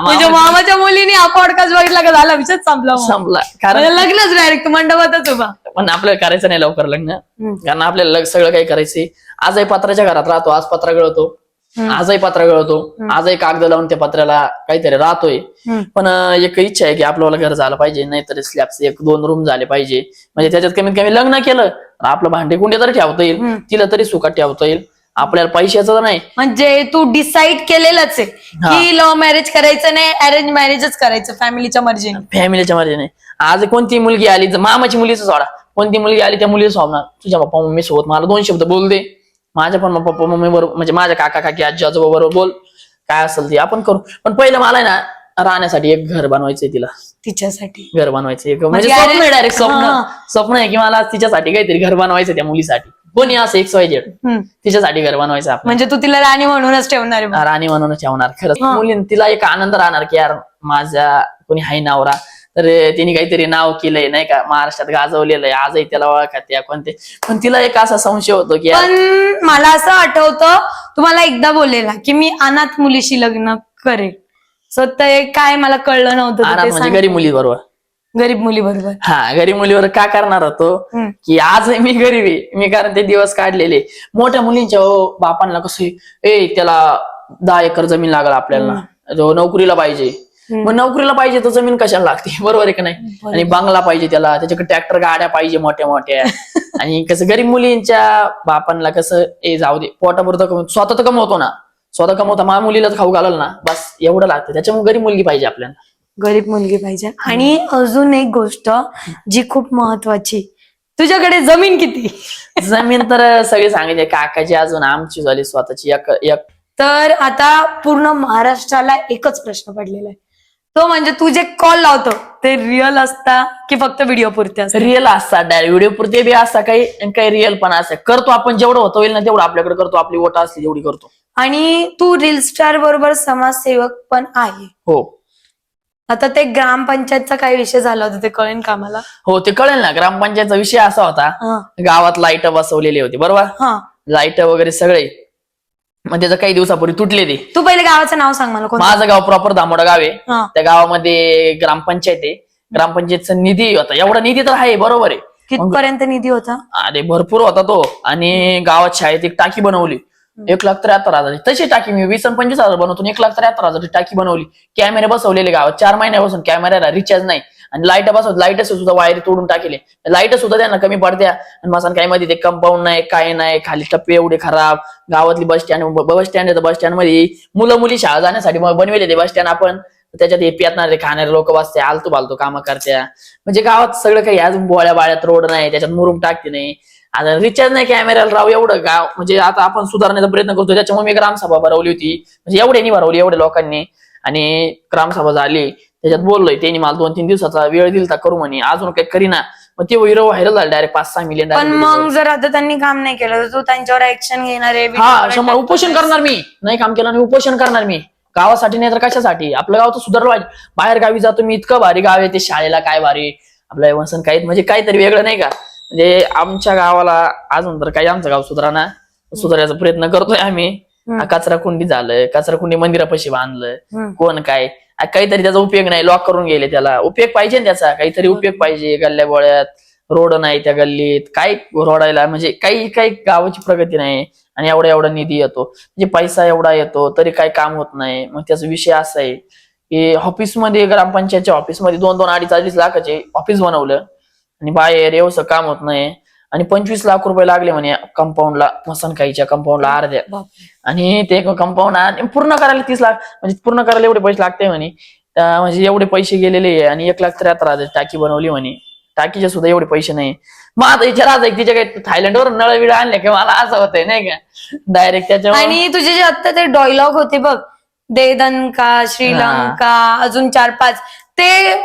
म्हणजे मामाच्या मुलीने हा पॉडकास्ट बघितला का झाला विषय संपला. कारण लग्नच डायरेक्ट मंडपातच उभा. पण आपल्याला करायचं नाही लवकर लग्न, कारण आपल्याला सगळं काही करायचंय. आजही पत्राच्या घरात राहतो, आज पत्रा गळतो, आजही पत्रा गळतो, आजही कागद लावून त्या पत्र्याला काहीतरी राहतोय. पण एक इच्छा आहे की आपल्याला घर झालं पाहिजे, नाहीतर स्लॅबचे 1-2 रूम झाले पाहिजे. म्हणजे त्याच्यात कमीत कमी लग्न केलं आपलं भांडे कुंडे तरी ठेवता येईल, तिला तरी सुखात ठेवता येईल. आपल्याला पैशाचं तर नाही. म्हणजे तू डिसाईड केलेलंच आहे की लव्ह मॅरेज करायचं नाही, अरेंज मॅरेजच करायचं फॅमिलीच्या मर्जीने. फॅमिलीच्या मर्जीने. आज कोणती मुलगी आली, मामाची मुलीच सोडा, कोणती मुलगी आली त्या मुलीला सोडणार. तुझ्या पप्पा मम्मी सोबत मला 2 शब्द बोल दे, माझ्या पण पप्पा मम्मी बरोबर, म्हणजे माझ्या काका काकी आजी आजोबा बरोबर बोल, काय असेल ते आपण करू. पण पहिलं मला ना राहण्यासाठी एक घर बनवायचंय, तिला तिच्यासाठी घर बनवायचं एक, म्हणजे स्वप्न आहे, डायरेक्ट स्वप्न आहे की मला तिच्यासाठी काहीतरी घर बनवायचं, त्या मुलीसाठी. कोणी असं XYZ तिच्यासाठी घर बनवायचं आपण. म्हणजे तू तिला राणी म्हणूनच ठेवणार आहे? राणी म्हणूनच ठेवणार. खरंच मुलीं तिला एक आनंद राहणार की यार माझ्या कोणी हाय नवरा, तर तिने काहीतरी नाव केलंय नाही का, महाराष्ट्रात गाजवलेलं आहे, आजही त्याला ओळखत त्या कोणते. पण तिला एक असा संशय होतो की पण मला असं आठवतं तुम्हाला एकदा बोललेला की मी अनाथ मुलीशी लग्न करेल. सो ते काय मला कळलं नव्हतं. अनाथ म्हणजे गरीब मुली बरोबर, गरीब मुली बरोबर. हा, गरीब मुलीवर का करणार होतो की आज मी गरीब आहे मी, कारण ते दिवस काढलेले. मोठ्या मुलींच्या बापांना कसं त्याला 10 एकर जमीन लागल आपल्याला, नोकरीला पाहिजे. मग नोकरीला पाहिजे तर जमीन कशाला लागते, बरोबर आहे का नाही? आणि बंगला पाहिजे त्याला, त्याच्याकडे ट्रॅक्टर गाड्या पाहिजे मोठ्या मोठ्या. आणि कसं गरीब मुलींच्या बापांना कसं जाऊ दे पोटापुरतं, स्वतः तर कमवतो ना, स्वतः कमवता मा मुलीला खाऊ घालाल ना, बस एवढं लागतं. त्याच्यामुळे गरीब मुलगी पाहिजे आपल्याला, गरीब मुलगी पाहिजे. आणि अजून एक गोष्ट जी खूप महत्वाची, तुझ्याकडे जमीन किती? जमीन तर सगळी सांगितली, काकाची अजून आमची झाली स्वतःची एक. तर आता पूर्ण महाराष्ट्राला एकच प्रश्न पडलेला आहे, तो म्हणजे तू जे कॉल लावतो ते रिअल असता की फक्त व्हिडिओ पुरते असतात? रिअल असतात, डायरेक्ट व्हिडिओ पुरते बी असता, काही रिअल पण असं करतो आपण. जेवढं होतं होईल ना तेवढं आपल्याकडे करतो, आपली वोट असली तेवढी करतो. आणि तू रील स्टार बरोबर समाजसेवक पण आहे. हो. आता ते ग्रामपंचायतचा काय विषय झाला होता ते कळेल का मला? हो, ते कळेल ना. ग्रामपंचायतचा विषय असा होता, गावात लाईट बसवलेली होती बरोबर, लाईट वगैरे सगळे, मग त्याचं काही दिवसापूर्वी तुटले ते. तू पहिले गावाचं नाव सांग मला. माझं गाव प्रॉपर दामोडा गाव आहे. त्या गावामध्ये ग्रामपंचायत आहे. ग्रामपंचायतचा निधी होता, एवढा निधी तर आहे बरोबर आहे. कितपर्यंत निधी होता? अरे भरपूर होता तो. आणि गावात शाळेत एक टाकी बनवली 1,73,000. तशी टाकी मी 20 आणि 25,000 बनवतो, 1,73,000 टाकी बनवली. कॅमेरे बसवलेले गावात, 4 महिन्यापासून कॅमेऱ्याला रिचार्ज नाही. आणि लाईट बसवत, लाईट सुद्धा वायर तोडून टाकले, लाईट सुद्धा त्यांना कमी पडत्या. आणि मसान काही मध्ये ते कंपाऊंड नाही, काय नाही, खाली टप्पे एवढे खराब. गावातली बस स्टँड आहे, तर बस स्टँड मध्ये मुलं मुली शाळा जाण्यासाठी बनवले ते बस स्टँड आपण. त्याच्यात हे पेतणारे खाणारे लोक बसते, आलतू बालतो कामं करत्या. म्हणजे गावात सगळं काही, अजून बोळ्या बाळ्यात रोड नाही, त्याच्यात मुरुम टाकते नाही, आता रिचार्ज नाही कॅमेऱ्याला राव. एवढं गाव म्हणजे आता आपण सुधारण्याचा प्रयत्न करतो, त्याच्यामुळे मी ग्रामसभा भरवली होती. म्हणजे एवढ्यांनी भरवली, एवढ्या लोकांनी. आणि ग्रामसभा झाली, त्याच्यात बोललोय, त्यांनी मला 2-3 दिवसाचा वेळ दिलता करू म्हणे, अजून काही करीना. मग ते व्हायरल झालं डायरेक्ट 5-6 मिलियन. पण मग जर आता त्यांनी काम नाही केलं तर तू त्यांच्यावर ऍक्शन घेणार आहे? हा, 100% उपोषण करणार मी. नाही काम केलं आणि उपोषण करणार मी. गावासाठी नाही तर कशासाठी? आपलं गाव तर सुधारलं पाहिजे. बाहेर गावी जातो मी, इतकं भारी गाव आहे ते, शाळेला काय भारी, आपलं वसन काही म्हणजे काहीतरी वेगळं नाही का. म्हणजे आमच्या गावाला अजून तर काही आमचं गाव सुधारायचा प्रयत्न करतोय आम्ही. कचरा कुंडी झालं, कचरा कुंडी मंदिरापाशी बांधलं, कोण काय काहीतरी त्याचा उपयोग नाही, लॉक करून गेले. त्याला उपयोग पाहिजे ना, त्याचा काहीतरी उपयोग पाहिजे. गल्ल्या बोळ्यात रोड नाही, त्या गल्लीत काही रोडायला म्हणजे काही काही गावाची प्रगती नाही. आणि एवढा निधी येतो, म्हणजे पैसा एवढा येतो तरी काही काम होत नाही. मग त्याचा विषय असा आहे की ऑफिसमध्ये, ग्रामपंचायतच्या ऑफिसमध्ये 2-2, 2.5 लाखाचे ऑफिस बनवलं आणि बाहेर एवढं काम होत नाही. आणि 25 लाख रुपये लागले म्हणे कंपाऊंडला, मसनकाईच्या कंपाऊंडला अर्ध्या. आणि ते कंपाऊंड पूर्ण करायला 30 लाख, म्हणजे पूर्ण करायला एवढे पैसे लागते म्हणे. म्हणजे एवढे पैसे गेलेले आहे. आणि 1,73,000 टाकी बनवली म्हणे, टाकीचे सुद्धा एवढे पैसे नाही. मग आता विचार आज तिच्या काही थायलंडवर नळ आणले की मला असं होतंय नाही का डायरेक्ट त्याच्यावर. आणि तुझे जे आता ते डायलॉग होते बघ, देदनका, श्रीलंका, अजून 4-5 ते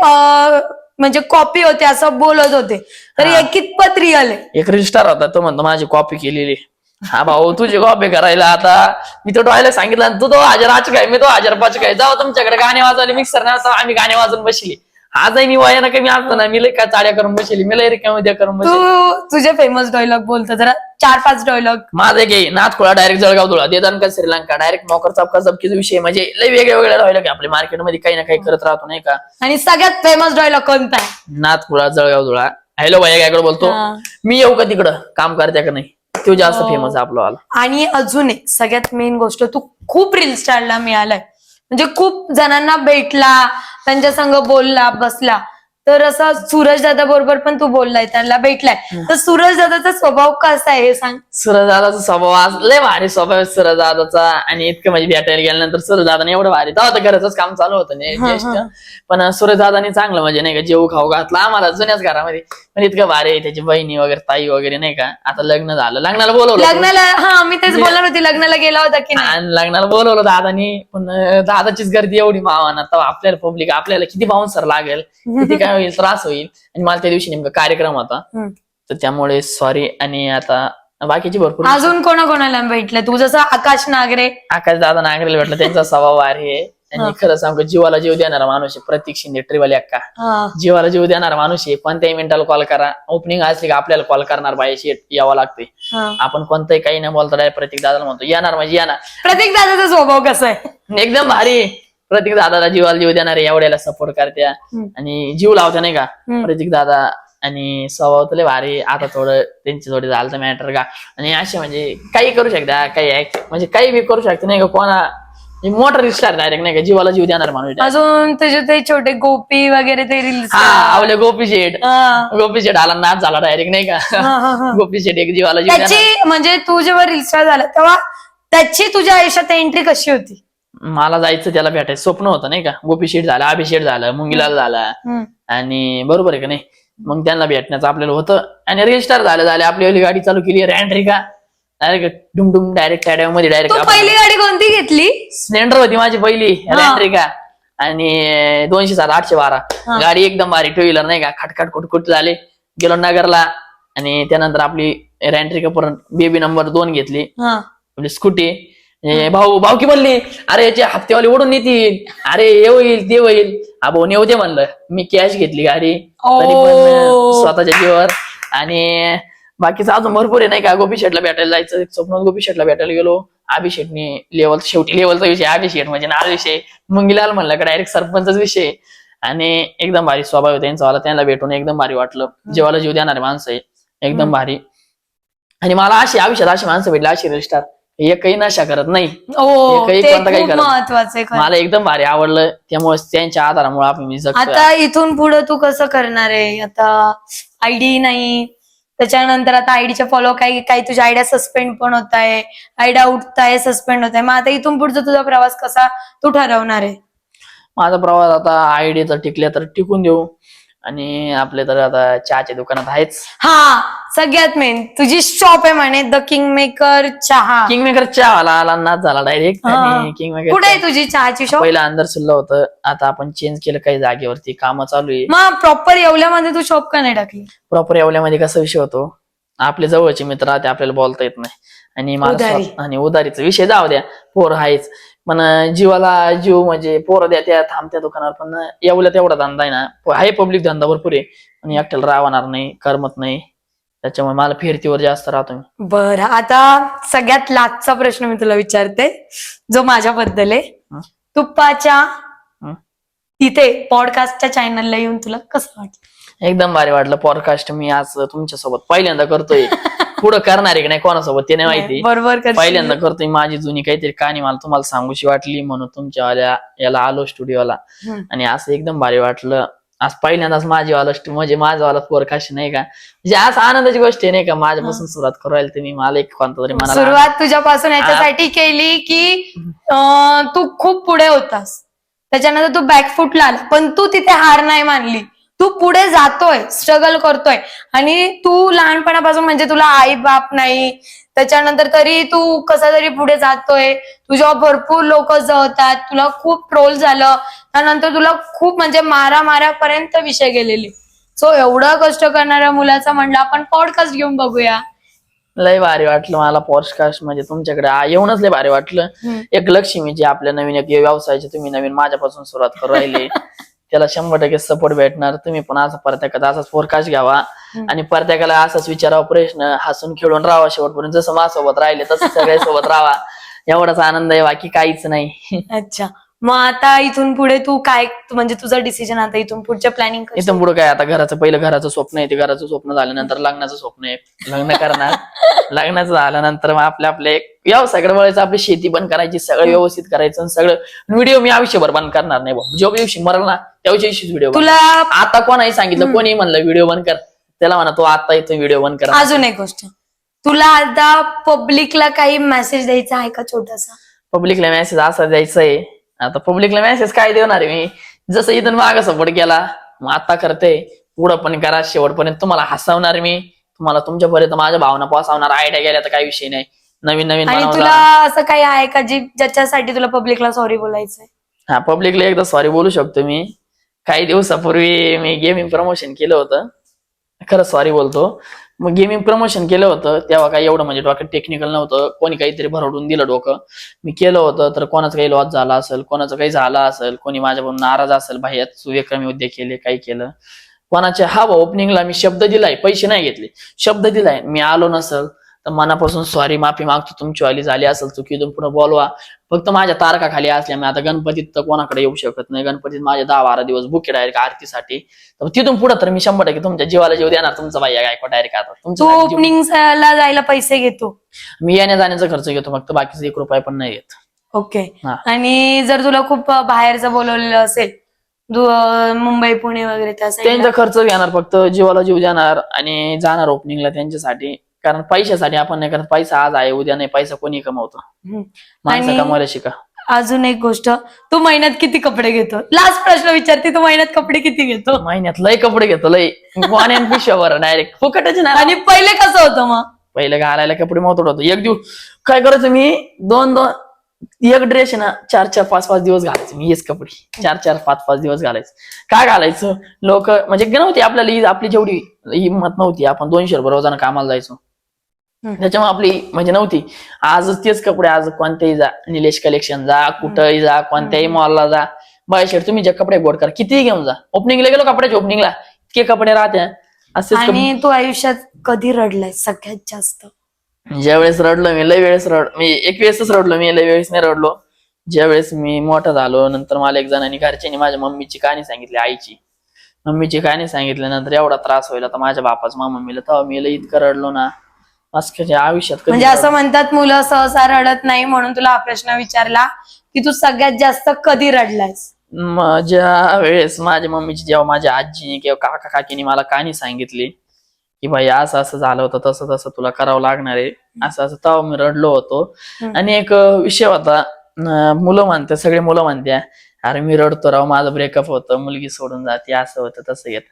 म्हणजे कॉपी होते असं बोलत होते. तर हे कितपत रिअल आहे? एक रजिस्टर होता, तो म्हणतो माझी कॉपी केलेली. हा भाऊ, तुझी कॉपी करायला आता मी तो डॉयला सांगितलं, तू 2,008 काय, मी 2,005 काय, जाऊ तुमच्याकडे गाणे वाजवले मिक्सर ना, आम्ही गाणे वाजवून बसली. आजही मी वयानं कमी असतो ना, मी लय का चाड्या करून बसली, मी लय रिकामी उद्या करून बसली. तू तुझे फेमस डायलॉग बोलतो जरा, 4-5 डायलॉग. माझे घे, नाथखोळा डायरेक्ट जळगाव धुळा, देदानका श्रीलंका डायरेक्ट मोकर चापका चपकीचा विषय. म्हणजे लय वेगळे डायलॉग आपल्या मार्केटमध्ये काही ना काही करत राहतो नाही का. आणि सगळ्यात फेमस डायलॉग कोणता आहे? नाथखोळा जळगाव धुळा. हॅलो भैया काय बोलतो, मी येऊ का तिकडं, काम करते का नाही, तो जास्त फेमस आहे आपला. आणि अजून एक सगळ्यात मेन गोष्ट, तू खूप रील स्टारला मिळालाय, म्हणजे खूप जणांना भेटला, त्यांच्या संग बोलला, बसला. तर असं सूरज दादा बरोबर पण तू बोललाय, त्यांना भेटलाय. तर सूरज दादाचा स्वभाव कसा आहे हे सांग. सूरज दादाचा स्वभाव आज लय भारी स्वभाव आहे सूरज दादाचा. आणि इतकं म्हणजे भेटायला गेल्यानंतर सूरज दादाने एवढं भारी, तेव्हा तर घराचंच काम चालू होतं नाही, पण सूरज दादाने चांगलं म्हणजे नाही का जेव खाऊ घातला आम्हाला जुन्याच घरामध्ये. पण इतकं भारी, त्याची बहिणी वगैरे, ताई वगैरे नाही का. आता लग्न झालं, लग्नाला बोलवलं, लग्नाला मी तेच बोलणार होती, लग्नाला गेला होता की नाही? आणि लग्नाला बोलवलं दादानी, पण दादाचीच गर्दी एवढी मावाना, तेव्हा आपल्याला पब्लिक, आपल्याला किती बाउन्सर लागेल, किती काय होईल, त्रास होईल. आणि मला त्या दिवशी नेमका कार्यक्रम होता, तर त्यामुळे सॉरी. आणि आता बाकीची भरपूर अजून कोणाला भेटलं तू? जसं आकाश नागरे, आकाश दादा नागरेला भेटलं, त्यांचा स्वभाव भारी आहे. आणि खरं सांगू, जीवाला जीव देणारा माणूस आहे. प्रतीक शिंदे ट्रिवाली अक्का, जीवाला जीव देणारा माणूस आहे. कोणत्याही मिनिटाला कॉल करा, ओपनिंग असली का आपल्याला कॉल करणार, बाईशी यावं लागते. आपण कोणतंही काही न बोलता डायरेक्ट प्रतीक दादाला म्हणतो येणार म्हणजे येणार. प्रतीक दादाचा स्वभाव कसा आहे? एकदम भारी. प्रतीक दादाला जीवाला जीव देणारे, एवढ्याला सपोर्ट करत्या आणि जीव लावत्या नाही का प्रतीक दादा. आणि स्वभाव तुला भारी. आता थोडं त्यांची थोडी झालं मॅटर का, आणि असे म्हणजे काही करू शकता, काही म्हणजे काही बी करू शकता नाही का. कोणा मोटर स्टार डायरेक्ट नाही का, जीवाला जीव देणार माणूस. अजून तुझे ते छोटे गोपी वगैरे ते रील्स, आपले गोपी शेठ आला, नाच झाला डायरेक्ट नाही का. गोपी शेठ एक जीवाला जीव देणार. त्याची म्हणजे तू जेव्हा रील स्टार झाला तेव्हा त्याची तुझ्या आयुष्यात एंट्री कशी होती? मला जायचं, त्याला भेटायचं स्वप्न होतं नाही का. गोपी शेठ झाला, अभिषेक झाला, मुंगीलाल झाला, आणि बरोबर आहे का नाही. मग त्यांना भेटण्याचं आपल्याला होतं. आणि रील स्टार झाले, आपली गाडी चालू केली रॅन्ट्री का, डायरेक्ट डुमडुम डायरेक्ट मध्ये डायरेक्ट. पहिली गाडी कोणती घेतली? स्प्लेंडर होती माझी पहिली रॅन्ट्री का. आणि 207 812 गाडी एकदम भारी, टू व्हीलर नाही का. खटखट कुटकुट झाले, गेलो नगरला. आणि त्यानंतर आपली रॅन्ट्रिका परत बेबी नंबर 2 घेतली, आपली स्कूटी. भाऊ की म्हणली, अरे याचे हप्तेवाले ओढून येतील, अरे हे होईल ते होईल. भाऊ नेऊ दे म्हणलं. मी कॅश घेतली गाडी, तरी पण स्वतःच्या जीवावर. आणि बाकीचं अजून भरपूर आहे नाही का. गोपी शेठला भेटायला जायचं स्वप्न, गोपी शेठला भेटायला गेलो. अभिषेकने शेवटी लेवलचा विषय, अभिषेक म्हणजे नाल विषय. मुंगीलाल म्हणलं का डायरेक्ट सरपंचचा विषय. आणि एकदम भारी स्वभाव त्यांचा वाला, त्यांना भेटून एकदम भारी वाटलं. जीवाला जीव देणारे माणसं आहे, एकदम भारी. आणि मला आयुष्यात अशी माणसं भेटली, अशी रजिस्टार एकही नशा करत नाही, काही महत्वाचं. मला एकदम भारी आवडलं. त्यामुळे त्यांच्या आधारामुळे आपण मी जगतो. आता इथून पुढे तू कसं करणार आहे? आता आयडी नाही, त्याच्यानंतर आता आयडीच्या फॉलो काही तुझ्या आयडिया सस्पेंड पण होत आहे, आयडिया उठताय, सस्पेंड होत आहे. मग आता इथून पुढचा तुझा प्रवास कसा तू ठरवणार आहे? माझा प्रवास आता आयडी तर टिकल्या तर टिकून देऊ. आणि आपले तर आता चहाच्या दुकानात आहेच. सगळ्यात मेन तुझी शॉप आहे म्हणे, द किंगमेकर चहा. किंगमेकर चहा आला नाच झाला डायरेक्ट. किंगमेकर कुठे आहे तुझी चहाची शॉप? पहिला अंदर सुल्ला होतं, आता आपण चेंज केलं काही जागेवरती, कामं चालू आहे. मग प्रॉपर येवल्यामध्ये तू शॉप का नाही टाकली? प्रॉपर येवल्यामध्ये कसा विषय होतो, आपले जवळचे मित्र ते आपल्याला बोलता येत नाही. आणि मला आणि उधारीचा विषय जाऊ द्या, पोर आहेच. पण जीवाला जीव म्हणजे पोरं द्या त्या थांबत्या दुकानावर, पण एवढ्या तेवढा धंदा आहे ना, आहे पब्लिक धंदा भरपूर आहे, पण एकट्याला राहणार नाही, करमत नाही, त्याच्यामुळे मला फिरतीवर जास्त राहतो मी. बरं, आता सगळ्यात लास्टचा प्रश्न मी तुला विचारते, जो माझ्याबद्दल आहे. हं. तुप्पाच्या हं. तिथे पॉडकास्टच्या चॅनलला येऊन तुला कसं वाटलं? एकदम भारी वाटलं पॉडकास्ट. मी आज तुमच्यासोबत पहिल्यांदा करतोय. पुढं करणार आहे की नाही कोणासोबत ते नाही माहिती, बरोबर करशील. पहिल्यांदा करतोय. माझी जुनी काहीतरी कहाणी मला तुम्हाला सांगूशी वाटली म्हणून तुमच्या याला आलो स्टुडिओला, आणि असं एकदम भारी वाटलं. आज पहिल्यांदाच म्हणजे माझावाला पॉडकास्ट नाही का, म्हणजे आज आनंदाची गोष्ट आहे नाही का. माझ्यापासून सुरुवात करायला तुम्ही मला एक कोणता तरी मला सुरुवात तुझ्यापासून याच्यासाठी केली की तू खूप पुढे होतास, त्याच्यानंतर तू बॅकफुटला आला, पण तू तिथे हार नाही मानली. तू पुढे जातोय, स्ट्रगल करतोय, आणि तू लहानपणापासून म्हणजे तुला आई बाप नाही, त्याच्यानंतर तरी तू कसा तरी पुढे जातोय. तुझ्यावर भरपूर लोक जळतात, तुला खूप ट्रोल झालं, त्यानंतर तुला खूप म्हणजे मारापर्यंत विषय गेलेले. सो एवढं कष्ट करणाऱ्या मुलाचा म्हणलं आपण पॉडकास्ट घेऊन बघूया. लय भारी वाटलं मला पॉडकास्ट, म्हणजे तुमच्याकडे येऊनच लय भारी वाटलं. एक लक्ष्मी जे आपल्या नवीन एक व्यवसायाचे तुम्ही नवीन माझ्यापासून सुरुवात करू राहिले, त्याला 100% सपोर्ट भेटणार. तुम्ही पण असं प्रत्येकाचा असाच पॉडकास्ट घ्यावा, आणि प्रत्येकाला असाच विचारावा प्रश्न, हसून खेळून राहावा शेवटपर्यंत. जसं माझ्यासोबत राहिले तसं सगळ्यासोबत राहावा, एवढाच आनंद आहे, बाकी काहीच नाही. अच्छा, मग आता इथून पुढे तू काय, म्हणजे तुझा डिसिजन आता इथून पुढच्या प्लॅनिंग? इथून पुढे काय, आता घराचं स्वप्न आहे, ते घराचं स्वप्न झाल्यानंतर लग्नाचं स्वप्न आहे, लग्न करणार. लग्नाचं झाल्यानंतर मग आपल्या एक व्यवसायाकडे वळायचं, आपली शेती बंद करायची, सगळं व्यवस्थित करायचं. सगळं व्हिडिओ मी आयुष्यभर बंद करणार नाही, जेव्हा दिवशी मरल ना त्या दिवशीच व्हिडिओ. तुला आता कोणाही सांगितलं, कोणी म्हणलं व्हिडिओ बंद कर, त्याला म्हणा तो आता इथून व्हिडिओ बंद कर. अजून एक गोष्ट, तुला आता पब्लिकला काही मेसेज द्यायचा आहे का छोटासा? पब्लिकला मेसेज असा द्यायचा आहे, आता पब्लिकला मेसेज काय देणार आहे मी, जसं इथून मागं सपोर्ट केला, मग आता करते, पुढं पण करा, शेवटपर्यंत तुम्हाला हसवणार मी, तुम्हाला तुमच्यापर्यंत माझ्या भावना पोहोचवणार. आयडिया गेल्या तर काही विषय नाही, नवीन आणि तुला असं काही आहे का ज्याच्यासाठी तुला पब्लिकला सॉरी बोलायचंय? हा, पब्लिकला एकदा सॉरी बोलू शकतो मी. काही दिवसापूर्वी मी गेमिंग प्रमोशन केलं होतं, खरं सॉरी बोलतो. मग गेमिंग प्रमोशन केलं होतं तेव्हा काही एवढं म्हणजे डोक्यात टेक्निकल नव्हतं, कोणी काहीतरी भरवून दिलं डोकं. मी केलं होतं तर कोणाचं काही लॉस झाला असेल, कोणाचं काही झालं असेल, कोणी माझ्याकडून नाराज असेल, भाई तू विक्रमी उद्योग केले, काही केलं कोणाच्या. हा ओपनिंगला मी शब्द दिलाय, पैसे नाही घेतले, शब्द दिलाय. मी आलो नसेल तर मनापासून सॉरी, माफी मागतो. तुमची वाली झाली असेल चुकीतून पुढे बोलवा. फक्त माझ्या तारखा खाली असल्या, मी आता गणपतीत तर कोणाकडे येऊ शकत नाही. गणपतीत माझे 10-12 दिवस बुके डायरेक्ट आरतीसाठी. तर तिथून पुढे तर मी 100% तुमच्या जीवाला जीव देणार. तुमचा भाई गायकवाड डायरेक्ट आता तू तुमचं ओपनिंगला जायला पैसे घेतो? मी येण्या जाण्याचा खर्च घेतो, फक्त बाकीचा 1 रुपया पण नाही घेत. ओके. हा. आणि जर तुला खूप बाहेरचं बोलवलेलं असेल, मुंबई पुणे वगैरे, त्या त्यांचा खर्च घेणार, फक्त जीवाला जीव देणार आणि जाणार ओपनिंगला त्यांच्यासाठी. कारण पैशासाठी आपण नाही करत, पैसा आज आहे उद्या नाही, पैसा कोणी कमवतो, माणसं कमवायला शिका. अजून एक गोष्ट, तू महिन्यात किती कपडे घेतो? लास्ट प्रश्न विचारते, तू महिन्यात कपडे किती घेतो? महिन्यात लय कपडे घेतो, लय वाण्यान पिशव्यावर डायरेक्ट फुकटच ना. आणि पहिले कसं होतं मग? पहिले घालायला कपडे मोठं होतं. एक दिवस काय करायचं मी, एक ड्रेस ना 4-4, 5-5 दिवस घालायचं मी, हेच कपडे 4-4, 5-5 दिवस घालायचं. काय घालायचं, लोक म्हणजे नव्हती आपल्याला आपली जेवढी हिंमत नव्हती, आपण 200 रुपये रोजानं कामाला जायचो, त्याच्यामुळे आपली म्हणजे नव्हती. आजच तेच कपडे, आज कोणत्याही जा, निलेश कलेक्शन जा, कुठेही जा, कोणत्याही मॉलला जा, बायशेट तुम्ही जे कपडे बोर्ड करा, कितीही घेऊन जा. ओपनिंगला गेलो कपड्याच्या ओपनिंगला इतके कपडे राहत्या. आणि तू आयुष्यात कधी रडलाय सगळ्यात जास्त? ज्या वेळेस रडलो मी, लय वेळेस मी एक वेळेसच रडलो मी, लय वेळेस नाही रडलो. ज्या वेळेस मी मोठा झालो, नंतर मला एक जणांनी घरच्यांनी माझ्या मम्मीची कहाणी सांगितली, आईची मम्मीची कहाणी सांगितल्यानंतर एवढा त्रास व्हायला तर माझ्या बापाच मम्मीला, तेव्हा मी लय इतकं रडलो ना, असं आयुष्यात. म्हणजे असं म्हणतात मुलं सहसा रडत नाही, म्हणून तुला हा प्रश्न विचारला की तू सगळ्यात जास्त कधी रडलायस? ज्या वेळेस माझ्या मम्मीची, जेव्हा माझ्या आजीने किंवा काका काकीने मला कहाणी सांगितली की भाई असं असं झालं होतं, तसं तसं तुला करावं लागणार आहे, असं असं, तेव्हा मी रडलो होतो. आणि एक विषय होता, मुलं म्हणते, सगळे मुलं म्हणते अरे मी रडतो राव, माझं ब्रेकअप होतं, मुलगी सोडून जाते, असं होतं तसं येत.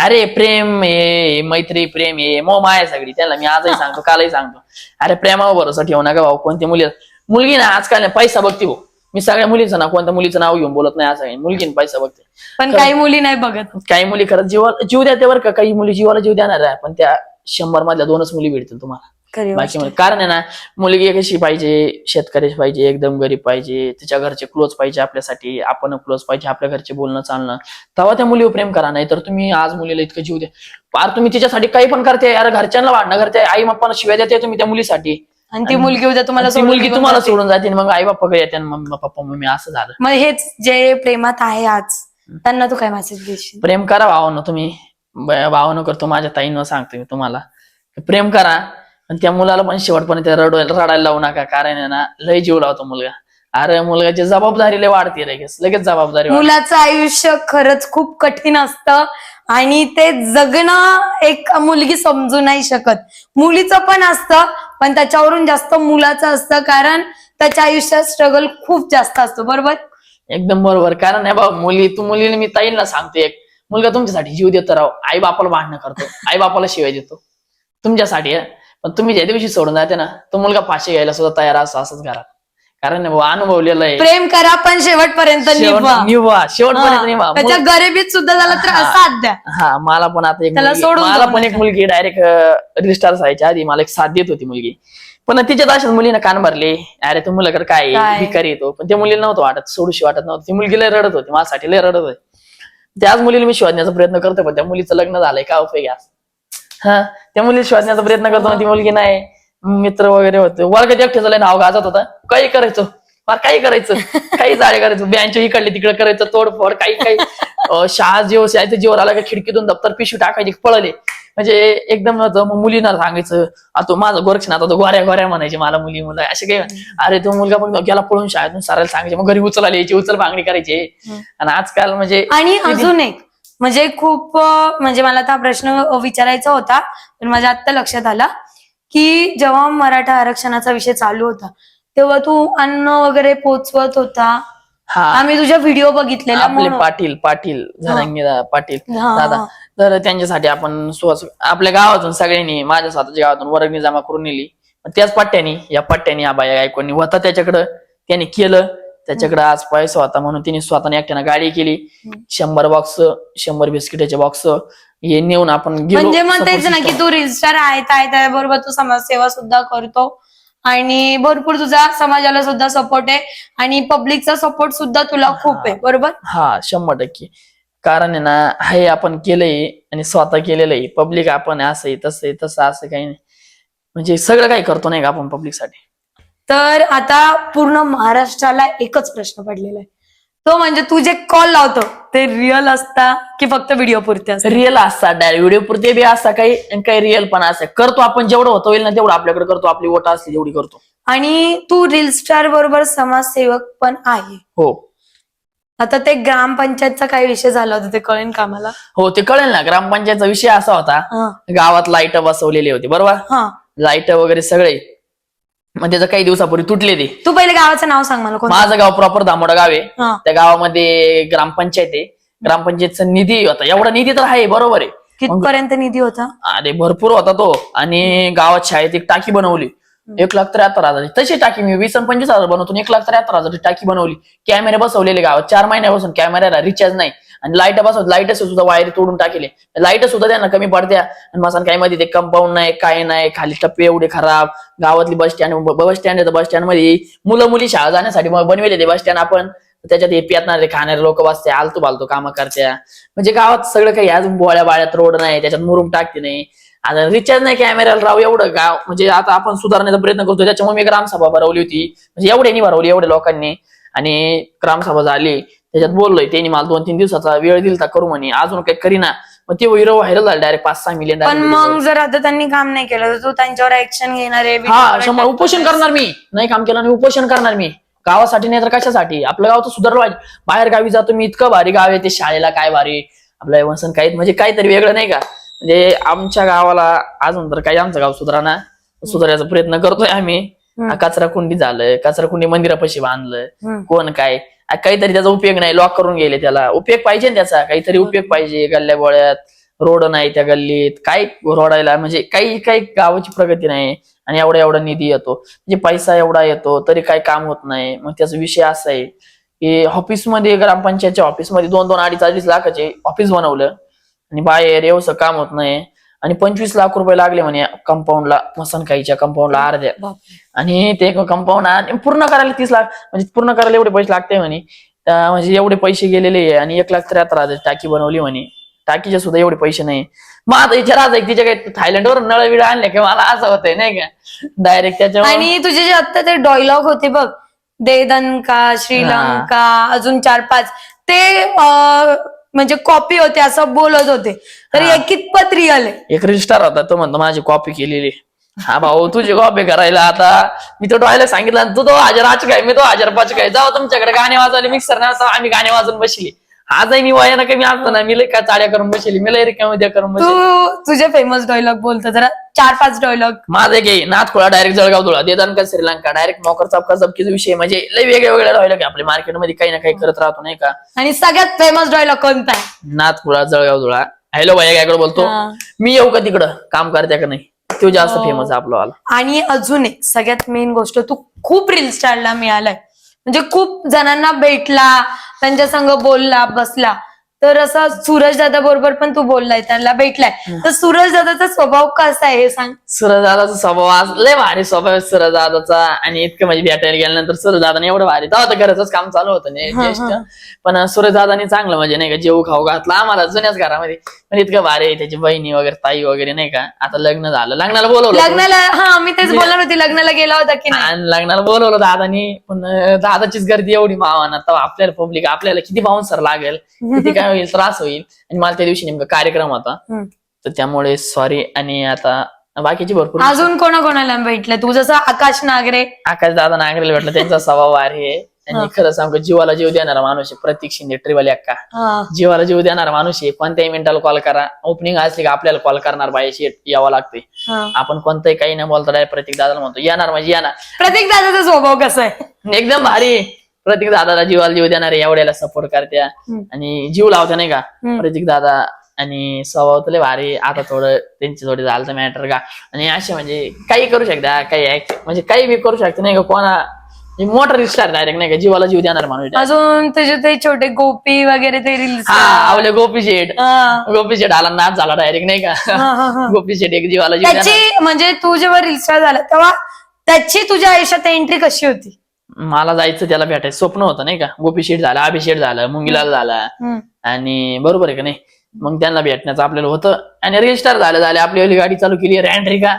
अरे प्रेम हे, मैत्री प्रेम हे मोह माया सगळी. त्याला मी आजही सांगतो, कालही सांगतो, अरे प्रेमावर भरोसा ठेवू नका भाऊ. कोणती मुलगी ना आजकाल पैसा बघते भाऊ. मी सगळ्या मुलीचं ना, कोणत्या मुलीचं नाव घेऊन बोलत नाही, असं मुलगीने पैसा बघते. पण काही मुली नाही बघत. काही मुली खरंच जीव द्या बरं का, काही मुली जीवाला जीव देणार आहे, पण त्या 100 मधल्या 2च मुली भेटतील तुम्हाला. खरी बाकी गोष्ट. कारण आहे ना, मुलगी कशी पाहिजे, शेतकऱ्याची पाहिजे, एकदम गरीब पाहिजे, तिच्या घरचे क्लोज पाहिजे आपल्यासाठी, आपण क्लोज पाहिजे, आपल्या घरचे बोलणं चालणं, तेव्हा त्या मुलीवर प्रेम करा. नाही तर तुम्ही आज मुलीला इतकं जीव द्या, पार तुम्ही तिच्यासाठी काही पण करते, यार घरच्यांना वाढणं करते, आई बाप्पाला शिव्या देते तुम्ही त्या मुलीसाठी, आणि ती मुलगी उद्या तुम्हाला ती सोडून मुलगी निघून तुम्हाला जाते. सोडून जाते, मग आई बाप्पाकडे येते, मम्मी पप्पा मम्मी असं झालं. मग हेच जे प्रेमात आहे आज, त्यांना तू काय मेसेज देशील? प्रेम करा भावानं, तुम्ही भावानं करतो, माझ्या ताईनं सांगतो मी तुम्हाला, प्रेम करा. आणि त्या मुलाला पण शेवटपर्यंत रडायला लावू नका, कारण आहे ना, लय जीव लावतो मुलगा. अरे मुलगाची जबाबदारी लय वाढते, लगेच जबाबदारी वाढते. मुलाचं आयुष्य खरंच खूप कठीण असतं आणि ते जगणं एक मुलगी समजू नाही शकत. मुलीचं पण असतं, पण त्याच्यावरून जास्त मुलाचं असतं, कारण त्याच्या आयुष्यात स्ट्रगल खूप जास्त असतो. बरोबर? एकदम बरोबर. कारण आहे बाबा, मुलीला मी ताईला सांगते, एक मुलगा तुमच्यासाठी जीव देतो राव, आई बापाला भांडणं करतो, आई बापाला शिवाय देतो तुमच्यासाठी. पण तुम्ही ज्या दिवशी सोडून जाते ना, तो मुलगा फाशी घ्यायला सुद्धा तयार असतो असंच घरात. कारण अनुभवलेलं आहे. प्रेम करा पण शेवटपर्यंत निभा. शेवटपर्यंत निभा. त्याच्या गरिबीत सुद्धा झाला तर साथ द्या. हा, मला पण आता त्याला सोडून मला जाऊ पण एक नका. मुलगी डायरेक्ट रिस्टार व्हायच्या आधी मला एक साथ देत होती मुलगी, पण तिच्यात अशाच मुलीनं कान भरले, अरे तू मुलाकडे काय भिकारी येतो, पण त्या मुलीला नव्हतं वाटत, सोडूशी वाटत नव्हतं. ती मुलगी लय रडत होती, माझ्यासाठी लय रडत होती. त्याच मुलीला मी शोधण्याचा प्रयत्न करतो, पण त्या मुलीचं लग्न झालंय, काय उपयोग आहे? हा, त्या मुलीला शोधण्याचा प्रयत्न करतो, ती मुलगी नाही. मित्र वगैरे होते, वर्गात एकट्याचं लय नाव गाजत होता, काही करायचं, काही करायचं, काही जाळे करायचं, बँच इकडले तिकडे करायचं, तोडफोड, काही शाळा जेव्हा आला का खिडकीतून दप्तर पिशवी टाकायची, पळले. म्हणजे एकदम नव्हतं. मग मुलींना सांगायचं, आता माझं गोरक्षण, आता गोऱ्या म्हणायचे मला मुलं असे काही. अरे तो मुलगा पण गेला पळून शाळेतून सारायला सांगायचे, मग घरी उचलायला यायची, उचल मागणी करायची. आणि आजकाल म्हणजे आणि अजून एक म्हणजे खूप म्हणजे मला आता प्रश्न विचारायचा होता, पण माझ्या आत्ता लक्षात आला की जेव्हा मराठा आरक्षणाचा विषय चालू होता तेव्हा तू अन्न वगैरे पोचवत होता. आम्ही तुझ्या व्हिडिओ बघितलेला. आपले पाटील जरांगे पाटील दादा, तर त्यांच्यासाठी आपण आपल्या गावातून सगळ्यांनी, माझ्या स्वतःच्या गावातून वर्गणी जमा करून नेली. त्याच पट्ट्यानी आबाया गायकवाडनी होता त्याच्याकडं, त्याने केलं. त्याच्याकडे आज पैसा होता म्हणून तिने स्वतःने एकट्यानं गाडी केली. 100 बॉक्स 100 बिस्किटाचे बॉक्स हे नेऊन आपण गेलो. म्हणजे म्हणतायचं ना की तू रजिस्टर आहे त्याबरोबर तू समाजसेवा सुद्धा करतो आणि भरपूर तुझा समाजाला सुद्धा सपोर्ट आहे आणि पब्लिकचा सपोर्ट सुद्धा तुला खूप आहे. बरोबर? हा, 100%. कारण आहे ना, हे आपण केलंय आणि स्वतः केलेलं आहे. पब्लिक आपण असं तसं असं काही नाही, म्हणजे सगळं काही करतो नाही का आपण पब्लिकसाठी. तर आता पूर्ण महाराष्ट्राला एकच प्रश्न पडलेला आहे, तो म्हणजे तू जे कॉल लावतो ते रिअल असता की फक्त व्हिडिओ पुरते असतात? रिअल असतात, डायरेक्ट व्हिडिओ पुरते बी असता, काही रिअल पण असं करतो आपण. जेवढं होतं होईल ना तेवढं आपल्याकडे करतो, आपली वोट असली तेवढी करतो. आणि तू रील स्टार बरोबर समाजसेवक पण आहे. हो. आता ते ग्रामपंचायतचा काही विषय झाला होता, ते कळेल का मला? हो, ते कळेल ना. ग्रामपंचायतचा विषय असा होता, गावात लाईट बसवलेली होती, बरोबर? लाईट वगैरे सगळे, मग त्याचं काही दिवसापूर्वी तुटले ते. तू पहिले गावाचं नाव सांग मला. माझं गाव प्रॉपर दामोडा गाव आहे. त्या गावामध्ये ग्रामपंचायत आहे. ग्रामपंचायतचा निधी होता, एवढा निधी तर आहे, बरोबर आहे. कितपर्यंत निधी होता? अरे भरपूर होता तो. आणि गावात शाळेत एक टाकी बनवली, 1,73,000. तशी टाकी मी 20-25,000 बनवतो, 1,73,000 टाकी बनवली. कॅमेरे बसवलेले गावात, 4 महिन्यापासून कॅमेऱ्याला रिचार्ज नाही. आणि लाईट बसवत, लाईट सुद्धा वायर तोडून टाकले. लाईट सुद्धा त्यांना कमी पडत्या. आणि मसान काही मध्ये ते कंपाऊंड नाही, काय नाही, खाली टप्पे एवढे खराब. गावातली बस स्टँड आहे, बस स्टँड मध्ये मुलं मुली शाळा जाण्यासाठी बनवले ते बस स्टँड आपण. त्याच्यात हे पेतणारे खाणारे लोक बसते, आलतू बालतो कामं करत्या. म्हणजे गावात सगळं काही, अजून बोळ्या बाळ्यात रोड नाही, त्याच्यात मुरुम टाकते नाही, आता रिचार्ज नाही कॅमेऱ्याला राव. एवढं गाव म्हणजे आता आपण सुधारण्याचा प्रयत्न करतो. त्याच्यामुळे मी ग्रामसभा भरवली होती, म्हणजे एवढ्यांनी भरवली, एवढ्या लोकांनी. आणि ग्रामसभा झाली, त्याच्यात बोललोय, त्यांनी मला 2-3 दिवसाचा वेळ दिलता करू म्हणे, अजून काही करीना. मग ते व्हायरल झालं डायरेक्ट 5-6 मिलियन. पण मग जर आता त्यांनी काम नाही केलं तर तू त्यांच्यावर ऍक्शन घेणार आहे? हा, 100 उपोषण करणार मी. नाही काम केलं आणि उपोषण करणार मी, गावासाठी नाही तर कशासाठी. आपलं गाव तर सुधारलं पाहिजे. बाहेर गावी जातो मी, इतकं भारी गाव आहे ते, शाळेला काय भारी, आपलं वसन काही म्हणजे काहीतरी वेगळं नाही का. म्हणजे आमच्या गावाला अजून तर काही आमचं गाव सुधारायचा प्रयत्न करतोय आम्ही. कचरा कुंडी झालं, कचरा कुंडी मंदिरापाशी बांधलं, कोण काय काहीतरी त्याचा उपयोग नाही, लॉक करून गेले. त्याला उपयोग पाहिजे ना, त्याचा काहीतरी उपयोग पाहिजे. गल्ल्या गोळ्यात रोड नाही, त्या गल्लीत काय रोडायला, म्हणजे काही गावाची प्रगती नाही. आणि एवढा निधी येतो, म्हणजे पैसा एवढा येतो तरी काही काम होत नाही. मग त्याचा विषय असा आहे की ऑफिसमध्ये, ग्रामपंचायतच्या ऑफिसमध्ये 2-2, 2.5-2.5 लाखाचे ऑफिस बनवलं आणि बाहेर येऊस काम होत नाही. आणि 25 लाख रुपये लागले म्हणे कंपाऊंडला, मसनकाईच्या कंपाऊंडला अर्ध्या. बापरे. आणि ते कंपाऊंड पूर्ण करायला 30 लाख, म्हणजे पूर्ण करायला एवढे पैसे लागते म्हणे. म्हणजे एवढे पैसे गेलेले आहे. आणि 1,73,000 टाकी बनवली म्हणे. टाकीचे सुद्धा एवढे पैसे नाही. मग आता विचार तिच्या काही थायलंडवर नळ विळ आणले की मला असं होतंय नाही का डायरेक्ट त्याच्यावर. आणि तुझे जे आता ते डायलॉग होते बघ, दे दणका, श्रीलंका, अजून 4-5 ते म्हणजे कॉपी होते असं बोलत होते. तर हे कितपत रिअल आहे? एक रील स्टार होता, तो म्हणतो माझी कॉपी केलेली. हा भाऊ तुझी कॉपी करायला आता मी तो डायलॉग सांगितला, तू 2,008 काय मी 2,005 काय, जाऊ तुमच्याकडे गाणे वाजवले मिक्सर नाही, आम्ही गाणे वाजून बसली. आजही मी वयानं कमी असतो ना, मी लय काय चाड्या करून बसली, मी लय रिकाम्या उद्या करून बसली. तू तुझे फेमस डायलॉग बोलतो जरा, 4-5 डायलॉग. माझे घे नाथखोळा डायरेक्ट जळगाव धुळा, देदानका श्रीलंका, डायरेक्ट नोकर चापका चपकीचा विषय, म्हणजे लय वेगळे डायलॉग आपल्या मार्केटमध्ये काही ना काही करत राहतो नाही का. आणि सगळ्यात फेमस डायलॉग कोणता आहे? नाथखोळा जळगाव धुळा. हॅलो भैया काय बोलतो, मी येऊ का तिकडं काम करत्या का नाही, तो जास्त फेमस आहे आपला वाला. आणि अजून एक सगळ्यात मेन गोष्ट, तू खूप रील स्टारला मिळालाय, म्हणजे खूप जणांना भेटला, त्यांच्या संग बोलला बसला. तर असं सूरज दादा बरोबर पण तू बोललाय, त्यांना भेटलाय. तर सूरज दादाचा स्वभाव कसा आहे हे सांग. सूरज दादाचा स्वभाव आज लय भारी स्वभाव आहे सूरज दादाचा. आणि इतकं म्हणजे भेटायला गेल्यानंतर सूरज दादाने एवढं भारी, तेव्हा घराचंच काम चालू होतं नाही ज्येष्ठ, पण सूरज दादाने चांगलं म्हणजे नाही का जेव खाऊ घातला आम्हाला जुन्याच घरामध्ये. पण इतकं भारी आहे, त्याची बहिणी वगैरे ताई वगैरे नाही का. आता लग्न झालं, लग्नाला बोलवलं, लग्नाला. हा मी तेच बोलणार होती, लग्नाला गेला होता की नाही? आणि लग्नाला बोलवलं दादानी, पण दादाचीच गर्दी एवढी मावाना, तर आपल्याला पब्लिक आपल्याला किती बाउन्सर लागेल, किती काय होईल, त्रास होईल. आणि मला त्या दिवशी नेमका कार्यक्रम होता, तर त्यामुळे सॉरी. आणि आता बाकीची भरपूर अजून कोणाला भेटलं तू? जसं आकाश नागरे. आकाश दादा नागरेला भेटलं, त्यांचा स्वभाव आहे. आणि खरं सांगू जीवाला जीव देणारा माणूस आहे प्रतीक शिंदे ट्रिवाली अक्का. जीवाला जीव देणारा माणूस आहे. कोणत्याही मिनिटाला कॉल करा, ओपनिंग असली का आपल्याला कॉल करणार, बाईशी यावं लागते. आपण कोणतंही काही न बोलता डायरेक्ट प्रतीक दादाला म्हणतो येणार म्हणजे येणार. प्रतीक दादाचा स्वभाव कसा आहे? एकदम भारी. प्रतीक दादाला जीवाला जीव देणारे, एवढ्याला सपोर्ट करत्या आणि जीव लावत्या नाही का प्रतीक दादा. आणि स्वभाव तर लय भारी. आता थोडं त्यांची थोडी झालं मॅटर का, आणि असे म्हणजे काही करू शकता, काही म्हणजे काही बी करू शकता नाही का. कोणा मोठा रिस्टार डायरेक्ट नाही का, जीवाला जीव देणार माणूस. अजून तुझे ते छोटे गोपी वगैरे ते रील्स. आवले गोपी शेठ आला, नाच झाला डायरेक्ट नाही का. गोपी शेठ एक जीवाला जीव देणार. त्याची म्हणजे तू जेव्हा रील्स झाला तेव्हा त्याची तुझ्या आयुष्यात एंट्री कशी होती? मला जायचं त्याला भेटायचं स्वप्न होतं नाही का. गोपी शेठ झाला, अभिषेक झाला, मुंगीलाल झाला, आणि बरोबर आहे का नाही. मग त्यांना भेटण्याचं आपल्याला होतं. आणि रील स्टार झालं आपली गाडी चालू केली रॅन्ड्रिका,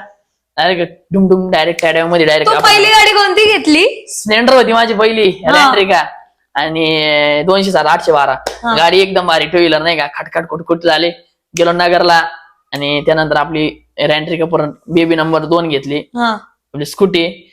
डायरेक्ट डुमडुम डायरेक्ट त्या मध्ये डायरेक्ट. पहिली गाडी कोणती घेतली? स्प्लेंडर होती माझी पहिली रॅन्ड्रिका. आणि 207-812 गाडी एकदम भारी, टू व्हीलर नाही का. खटखट कुटकुट झाले, गेलो नगरला. आणि त्यानंतर आपली रॅन्ड्रिका परत बेबी नंबर 2 घेतली, आपली स्कूटी.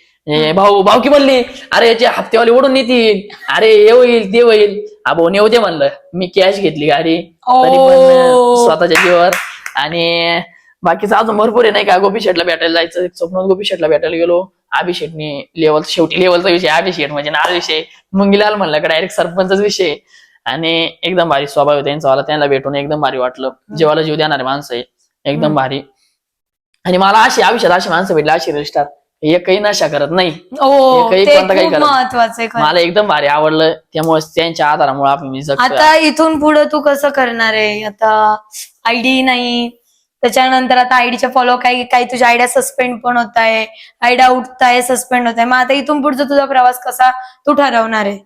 भाऊ की म्हणली अरे याचे हप्तेवाले ओढून नेतील, अरे हे होईल ते होईल. हा भाऊ नेऊ दे म्हणलं. मी कॅश घेतली गाडी तरी पण स्वतःच्या जीवावर. आणि बाकीचं अजून भरपूर आहे नाही का. गोपी शेठला भेटायला जायचं स्वप्न, गोपी शेठला भेटायला गेलो. अभिषेकने लेवल, शेवटी लेवलचा विषय अभिषेक म्हणजे नाल विषय. मुंगीलाल म्हणलं का डायरेक्ट सरपंचच विषय. आणि एकदम भारी स्वभाव आहे त्यांचा वाला, त्यांना भेटून एकदम भारी वाटलं. जीवाला जीव देणारे माणसं आहे एकदम भारी. आणि मला अशी आयुष्यात अशी माणसं भेटली, अशी रील स्टार एकही नशा करत नाही, काही महत्वाचं. मला एकदम भारी आवडलं. त्यामुळे त्यांच्या आधारामुळे आपण मी जगतो. आता इथून पुढे तू कसं करणार आहे? आता आयडी नाही, त्याच्यानंतर आता आयडीच्या फॉलो काही तुझ्या आयडिया सस्पेंड पण होत आहे, आयडिया उठताय सस्पेंड होत आहे. मग आता इथून पुढचा तुझा प्रवास कसा तू ठरवणार आहे?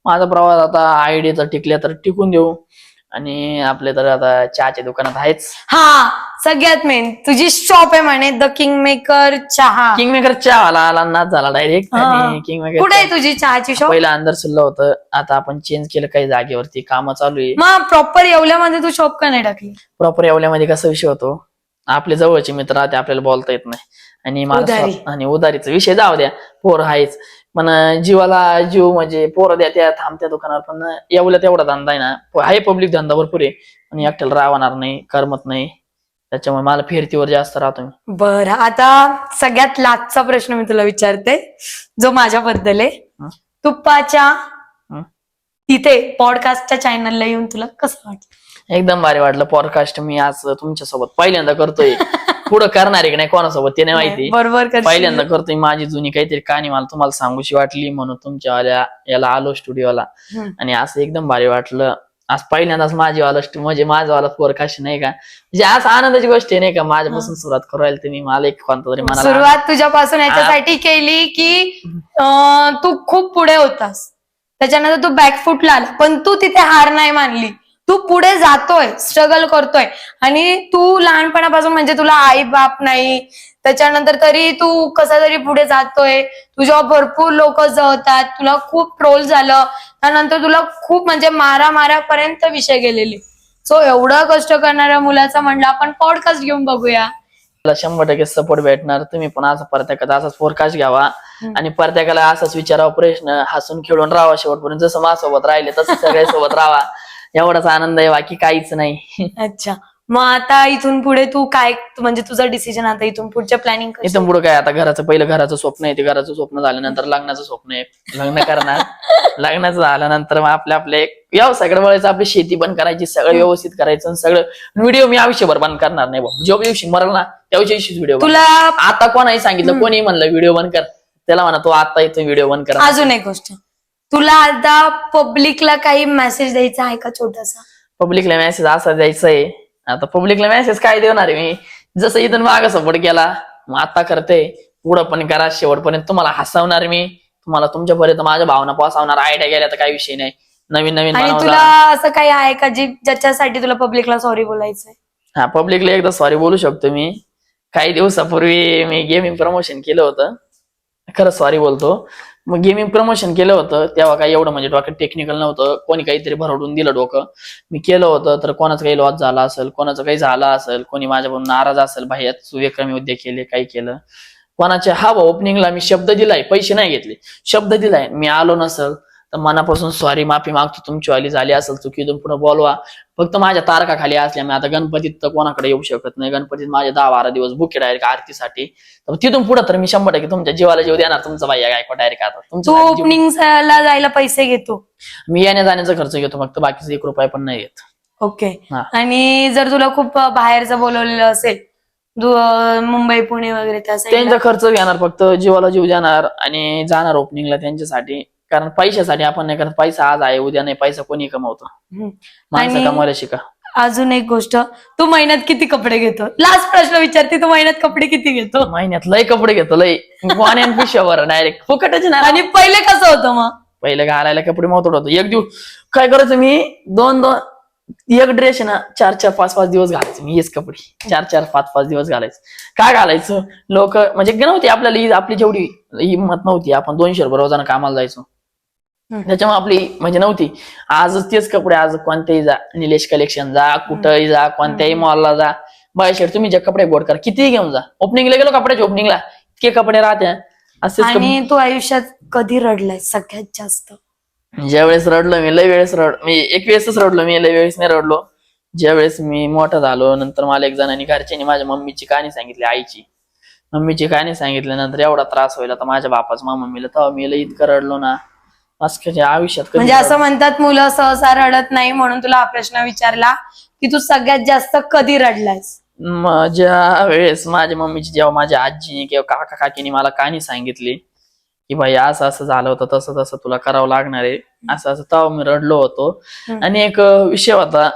माझा प्रवास आता आयडी तर टिकल्या तर टिकून देऊ. आणि आपले तर आता चहाच्या दुकानात आहेच. हा सगळ्यात मेन तुझी शॉप आहे म्हणे, द किंग मेकर चहा. किंग मेकर चहा आला नाच झाला डायरेक्ट. आणि किंग मेकर कुठे आहे तुझी चहाची शॉप? पहिला अंदर सुद्धा होतं, आता आपण चेंज केलं काही जागेवरती, कामं चालू आहे. मग प्रॉपर येवल्यामध्ये तू शॉप का नाही टाकली? प्रॉपर येवल्यामध्ये कसा विषय होतो, आपले जवळचे मित्र राहते, आपल्याला बोलता येत नाही. आणि उधारीचा विषय जाऊ द्या, पोर आहेच. पण जीवाला जीव म्हणजे पोरं द्या त्या थांबत्या दुकानावर. पण येवल्या तेवढा धंदा आहे ना, आहे पब्लिक धंदा भरपूर आहे. आणि एकट्याला राहणार नाही, करमत नाही, त्याच्यामुळे मला फिरतीवर जास्त राहतो मी. बरं, आता सगळ्यात लास्टचा प्रश्न मी तुला विचारते, जो माझ्याबद्दल आहे. तुप्पाच्या तिथे पॉडकास्टच्या चॅनलला येऊन तुला कसं वाटलं? एकदम भारी वाटलं. पॉडकास्ट मी आज तुमच्यासोबत पहिल्यांदा करतोय. पुढं करणार आहे की नाही कोणासोबत ते नाही माहिती, बरोबर पहिल्यांदा करतोय. माझी जुनी काहीतरी कहाणी मला तुम्हाला सांगूशी वाटली म्हणून तुमच्या याला आलो स्टुडिओला. आणि असं एकदम भारी वाटलं. आज पहिल्यांदाच म्हणजे माझावाला प्रकाश नाही का, म्हणजे आज आनंदाची गोष्ट आहे नाही का, माझ्यापासून सुरुवात करायला तुम्ही मला एक कोणता तरी मला सुरुवात तुझ्यापासून याच्यासाठी केली की तू खूप पुढे होतास, त्याच्यानंतर तू बॅकफुटला आला, पण तू तिथे हार नाही मानली. तू पुढे जातोय, स्ट्रगल करतोय, आणि तू लहानपणापासून म्हणजे तुला आई बाप नाही, त्याच्यानंतर तरी तू कसा तरी पुढे जातोय. तुझ्यावर भरपूर लोक जळतात, तुला खूप ट्रोल झालं, त्यानंतर तुला खूप म्हणजे मारापर्यंत विषय गेलेले. सो एवढं कष्ट करणाऱ्या मुलाचा म्हणलं आपण पॉडकास्ट घेऊन बघूया. 100% सपोर्ट भेटणार. तुम्ही पण असं प्रत्येकाचा असाच फोरकास्ट घ्यावा आणि प्रत्येकाला असाच विचारावा प्रश्न, हसून खेळून राहावा शेवटपर्यंत. जसं माझ्यासोबत राहिले तसं सगळ्या सोबत राहावा, एवढाच आनंद आहे, बाकी काहीच नाही. अच्छा, मग आता इथून पुढे तू काय, म्हणजे तुझं डिसिजन आता इथून पुढच्या प्लॅनिंग? इथून पुढे काय, आता पहिलं घराचं स्वप्न आहे, ते घराचं स्वप्न झाल्यानंतर लग्नाचं स्वप्न आहे, लग्न करणार. लग्नाचं झाल्यानंतर मग आपले व्यवसायाकडे वळायचं, आपली शेती पण करायची, सगळं व्यवस्थित करायचं. सगळं व्हिडिओ मी आयुष्यभर बंद करणार नाही, जो दिवशी मरल ना त्या दिवशीच व्हिडिओ. तुला आता कोणाही सांगितलं, कोणी म्हणलं व्हिडिओ बंद कर, त्याला म्हणा तो आता इथून व्हिडिओ बंद कर. अजून एक गोष्ट, तुला आता पब्लिकला काही मेसेज द्यायचा आहे का छोटासा? पब्लिकला मेसेज असा द्यायचा आहे, आता पब्लिकला मेसेज काय देणार आहे मी, जसं इथून मागं सपोर्ट केला, मग आता करते, पुढं पण करा, शेवटपर्यंत तुम्हाला हसवणार मी, तुम्हाला तुमच्यापर्यंत माझ्या भावना पोहोचवणार. आयडिया गेल्या तर काही विषय नाही, नवीन आणि तुला असं काही आहे का ज्याच्यासाठी तुला पब्लिकला सॉरी बोलायचंय? हा, पब्लिकला एकदा सॉरी बोलू शकतो मी. काही दिवसापूर्वी मी गेमिंग प्रमोशन केलं होतं, खरंच सॉरी बोलतो. मग गेमिंग प्रमोशन केलं होतं तेव्हा काही एवढं म्हणजे डोक्यात टेक्निकल नव्हतं, कोणी काहीतरी भरवून दिलं डोकं. मी केलं होतं तर कोणाचं काही लॉस झाला असेल, कोणाचं काही झालं असेल, कोणी माझ्याकडून नाराज असेल, भाई तू विक्रमी उद्योग केले, काही केलं कोणाच्या. हा ओपनिंगला मी शब्द दिलाय, पैसे नाही घेतले, शब्द दिलाय. मी आलो नसेल तर मनापासून सॉरी, माफी मागतो. तुमची वाली झाली असेल चुकीतून पुढे बोलवा. फक्त माझ्या तारखा खाली असल्या, मी आता गणपतीत तर कोणाकडे येऊ शकत नाही, गणपतीत माझे 10-12 दिवस बुक आहे डायरेक्ट आरतीसाठी. तर तिथून पुढे तर मी 100% तुमच्या जीवाला जीव देणार. तुमचा बाई गायकवाड डायरेक्ट आता तू ओपनिंगला जायला पैसे घेतो? मी येण्या जाण्याचा खर्च घेतो, फक्त बाकीचा 1 रुपया पण नाही घेत. ओके. आणि जर तुला खूप बाहेरचं बोलवलेलं असेल, मुंबई पुणे वगैरे, त्यांचा खर्च घेणार, फक्त जीवाला जीव देणार आणि जाणार ओपनिंगला त्यांच्यासाठी. कारण पैशासाठी आपण नाही करत, पैसा आज आहे उद्या नाही, पैसा कोणी कमवतो, माणसं कमवायला शिका. अजून एक गोष्ट, तू महिन्यात किती कपडे घेतो? लास्ट प्रश्न विचारते, तू महिन्यात कपडे किती घेतो? महिन्यात लय कपडे घेतो, लय पिशावर डायरेक्ट फुकटच नाही. आणि पहिले कसं होतं मग? पहिले घालायला कपडे मोठं होतं. एक दिवस काय करायचं मी, एक ड्रेस आहे ना 4-4, 5-5 दिवस घालायचं मी, हेच कपडे 4-4, 5-5 दिवस घालायचं. काय घालायचं, लोक म्हणजे नव्हती आपल्याला, आपली जेवढी हिंमत नव्हती, आपण 200 रुपये रोजानं कामाला जायचो, त्याच्यामुळे आपली म्हणजे नव्हती. आज तेच कपडे, आज कोणत्याही जा, निलेश कलेक्शन जा, कुठेही जा, कोणत्याही मॉलला जा, बायशेट तुम्ही जे कपडे बोर्ड करा, कितीही घेऊन जा. ओपनिंगला गेलो, कपड्याच्या ओपनिंगला इतके कपडे राहते. आणि तू आयुष्यात कधी रडलाय सगळ्यात जास्त? ज्यावेळेस रडलो मी, लय वेळेस मी एक वेळेसच रडलो मी, लय वेळेस नाही रडलो. ज्यावेळेस मी मोठा झालो, नंतर मला एक जणांनी घरच्यांनी माझ्या मम्मीची कहाणी सांगितली, आईची मम्मीची कहाणी सांगितल्यानंतर एवढा त्रास व्हायला तर माझ्या बापाचं मम्मीला, तेव्हा मी लय इतकं रडलो ना, आयुष्यात. म्हणजे असं म्हणतात मुलं सहसा रडत नाही, म्हणून तुला हा प्रश्न विचारला की तू सगळ्यात जास्त कधी रडलायस? ज्या वेळेस माझ्या मम्मीची, जेव्हा माझ्या आजीने किंवा काका काकीने मला कहाणी सांगितली की भाई असं असं झालं होतं, तसं तसं तुला करावं लागणार आहे, असं असं, तेव्हा मी रडलो होतो. आणि एक विषय होता,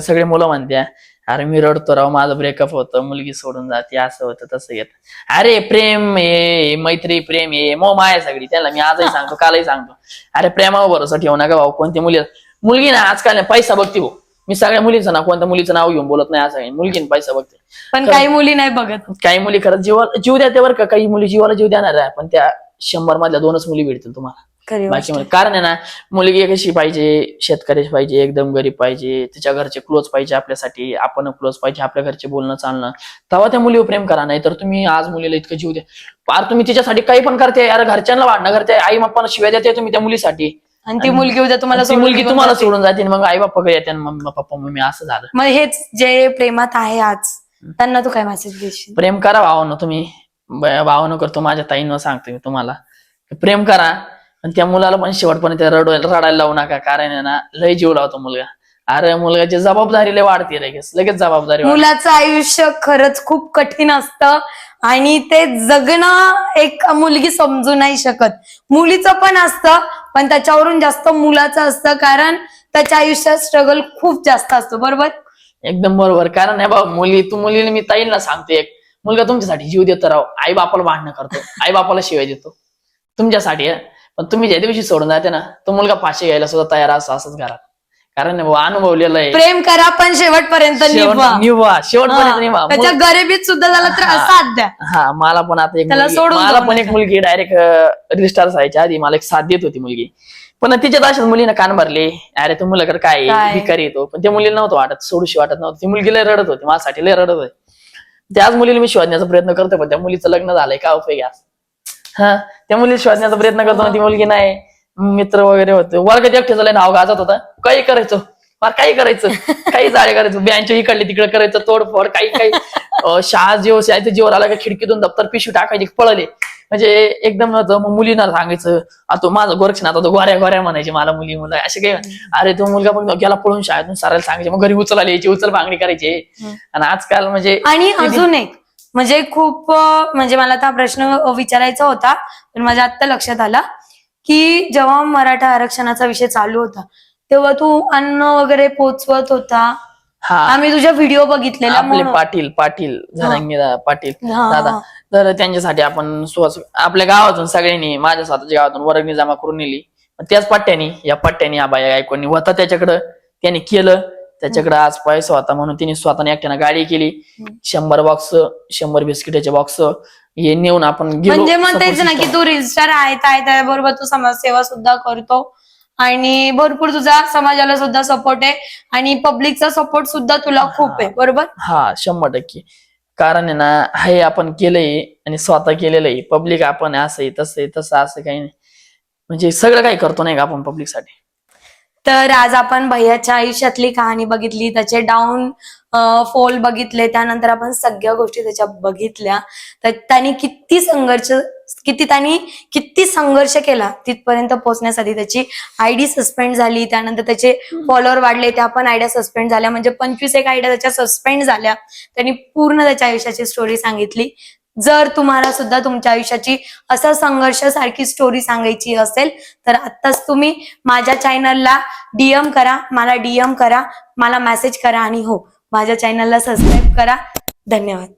सगळे मुलं म्हणत्या अरे मी रडतो राव, माझं ब्रेकअप होतं, मुलगी सोडून जाते, असं होतं तसं येत. अरे प्रेम हे मैत्री, प्रेम हे मो माया सगळी, त्याला मी आजही सांगतो, कालही सांगतो, अरे प्रेमावर भरोसा ठेवू नका भाऊ. कोणती मुलगी ना आजकाल पैसा बघते भाऊ. मी सगळ्या मुलीचं ना, कोणत्या मुलीचं नाव घेऊन बोलत नाही, असं मुलगीने पैसा बघते, पण काही मुली नाही बघत. काही मुली खरंच जीव द्या बरं का, काही मुली जीवाला जीव देणार आहे, पण त्या 100 मधल्या 2च मुली भेटतील तुम्हाला. बाकी कारण आहे ना, मुलगी कशी पाहिजे, शेतकऱ्याची पाहिजे, एकदम गरीब पाहिजे, तिच्या घरचे क्लोज पाहिजे आपल्यासाठी, आपण क्लोज पाहिजे, आपल्या घरचे बोलणं चालणं, तेव्हा त्या मुलीवर प्रेम करा. नाही तर तुम्ही आज मुलीला इतकं जीव द्या, पार तुम्ही तिच्यासाठी काही पण करते, यार घरच्यांना वाढणं करते, आई बाप्पाला शिव्या देते तुम्ही त्या मुलीसाठी, आणि ती मुलगी उद्या तुम्हाला सोडून जाते, मग आई बाप्पाकडे येते, मग पप्पा मम्मी असं झालं. मग हेच जे प्रेमात आहे आज, त्यांना तू काय मेसेज देशील? प्रेम करा भावानं, तुम्ही भावानं करतो, माझ्या ताईनं सांगतो मी तुम्हाला, प्रेम करा. आणि त्या मुलाला पण शेवटपर्यंत रडायला लावू नका, कारण आहे ना लय जीव लावतो मुलगा. अरे मुलगाची जबाबदारी लय वाढते, लगेच जबाबदारी. मुलाचं आयुष्य खरंच खूप कठीण असतं, आणि ते जगणं एक मुलगी समजू नाही शकत. मुलीचं पण असतं, पण त्याच्यावरून जास्त मुलाचं असतं, कारण त्याच्या आयुष्यात स्ट्रगल खूप जास्त असतो, बरोबर? एकदम बरोबर. कारण हे बघ मुलीला मी ताईंना सांगते, एक मुलगा तुमच्यासाठी जीव देतो राव, आई बापाला भांडणं करतो, आई बापाला शिवाय देतो तुमच्यासाठी आहे. पण तुम्ही ज्या दिवशी सोडून जाते ना, तो मुलगा फाशी घ्यायला सुद्धा तयार असतो असंच घरात. कारण अनुभवलेलं आहे. प्रेम करा पण शेवटपर्यंत निभवा. शेवटपर्यंत निभा. त्याच्या गरिबीत सुद्धा त्याला साथ द्या. हा, मला पण आता एक त्याला सोडून मला जाऊ पण एक नका. मुलगी डायरेक्ट रिस्टार व्हायच्या आधी मला एक साथ देत होती मुलगी. पण तिच्यात अशाच मुलीनं कान भरले, अरे तू मुलाकडे काय काय? भिकारी येतो. पण त्या मुलीला नव्हतं वाटत, सोडूशी वाटत नव्हतं. ती मुलगी लय रडत होती, माझ्यासाठी लय रडत होती. त्याच मुलीला मी शोधण्याचा प्रयत्न करतोय, पण त्या मुलीचं लग्न झालंय, काय उपयोग आहे? हा, त्या मुलीला शोधण्याचा प्रयत्न करतो ना, ती मुलगी नाही. मित्र वगैरे होते, वर्गात एकटे झालं, नाव गाजत होता, काही करायचं, काही करायचं, काही जाळे करायचं, बँच इकडले तिकडे करायचं, तोडफोड, काही काही शाळा जीवर आला का खिडकीतून दप्तर पिशवी टाकायची, पळले. म्हणजे एकदम नव्हतं. मग मुलींना सांगायचं, आता माझं गोरक्ष आता तो गोऱ्या गोऱ्या म्हणायचे मला मुलं असे काही. अरे तो मुलगा पण गेला पळून शाळेतून सारायला सांगायचे, मग घरी उचलायला यायची, उचल मागणी करायची. आणि आजकाल म्हणजे आणि अजून एक म्हणजे खूप म्हणजे मला आता प्रश्न विचारायचा होता, पण माझ्या आत्ता लक्षात आला की जेव्हा मराठा आरक्षणाचा विषय चालू होता तेव्हा तू अन्न वगैरे पोचवत होता. हा, आम्ही तुझ्या व्हिडिओ बघितलेला. आपले पाटील जरांगे पाटील दादा, तर त्यांच्यासाठी आपण आपल्या गावातून सगळ्यांनी, माझ्या स्वतःच्या गावातून वर्गणी जमा करून नेली. त्याच पट्ट्यानी आबाया गायकवाडनी होता त्याच्याकडं, त्यांनी केलं. त्याच्याकडे आज पैसा होता म्हणून तिने स्वतःने एकट्यानं गाडी केली. 100 बॉक्स, 100 बिस्किटाचे बॉक्स हे नेऊन आपण गेलो. म्हणजे म्हणतायच ना की तू रजिस्टर आहे, त्याबरोबर तू समाजसेवा सुद्धा करतो आणि भरपूर तुझा समाजाला सुद्धा सपोर्ट आहे आणि पब्लिकचा सपोर्ट सुद्धा तुला खूप आहे, बरोबर? हा, 100%. कारण आहे ना, हे आपण केलंय आणि स्वतः केलेलं आहे. पब्लिक आपण असं तसं असं काही नाही, म्हणजे सगळं काही करतो नाही का आपण पब्लिकसाठी. तर आज आपण भैयाच्या आयुष्यातली कहाणी बघितली, त्याचे डाऊन फॉल बघितले, त्यानंतर आपण सगळ्या गोष्टी त्याच्या बघितल्या. तर त्यांनी किती संघर्ष केला तिथपर्यंत पोहोचण्यासाठी. त्याची आयडी सस्पेंड झाली, त्यानंतर त्याचे फॉलोअर वाढले, त्या पण आयडिया सस्पेंड झाल्या, म्हणजे 25 आयडिया त्याच्या सस्पेंड झाल्या. त्यांनी पूर्ण त्याच्या आयुष्याची स्टोरी सांगितली. जर तुम्हाला सुद्धा तुमच्या आयुष्याची असं संघर्ष सारखी स्टोरी सांगायची असेल तर आत्ताच तुम्ही माझ्या चॅनलला डीएम करा, मला मेसेज करा आणि हो, माझ्या चॅनलला सबस्क्राईब करा. धन्यवाद.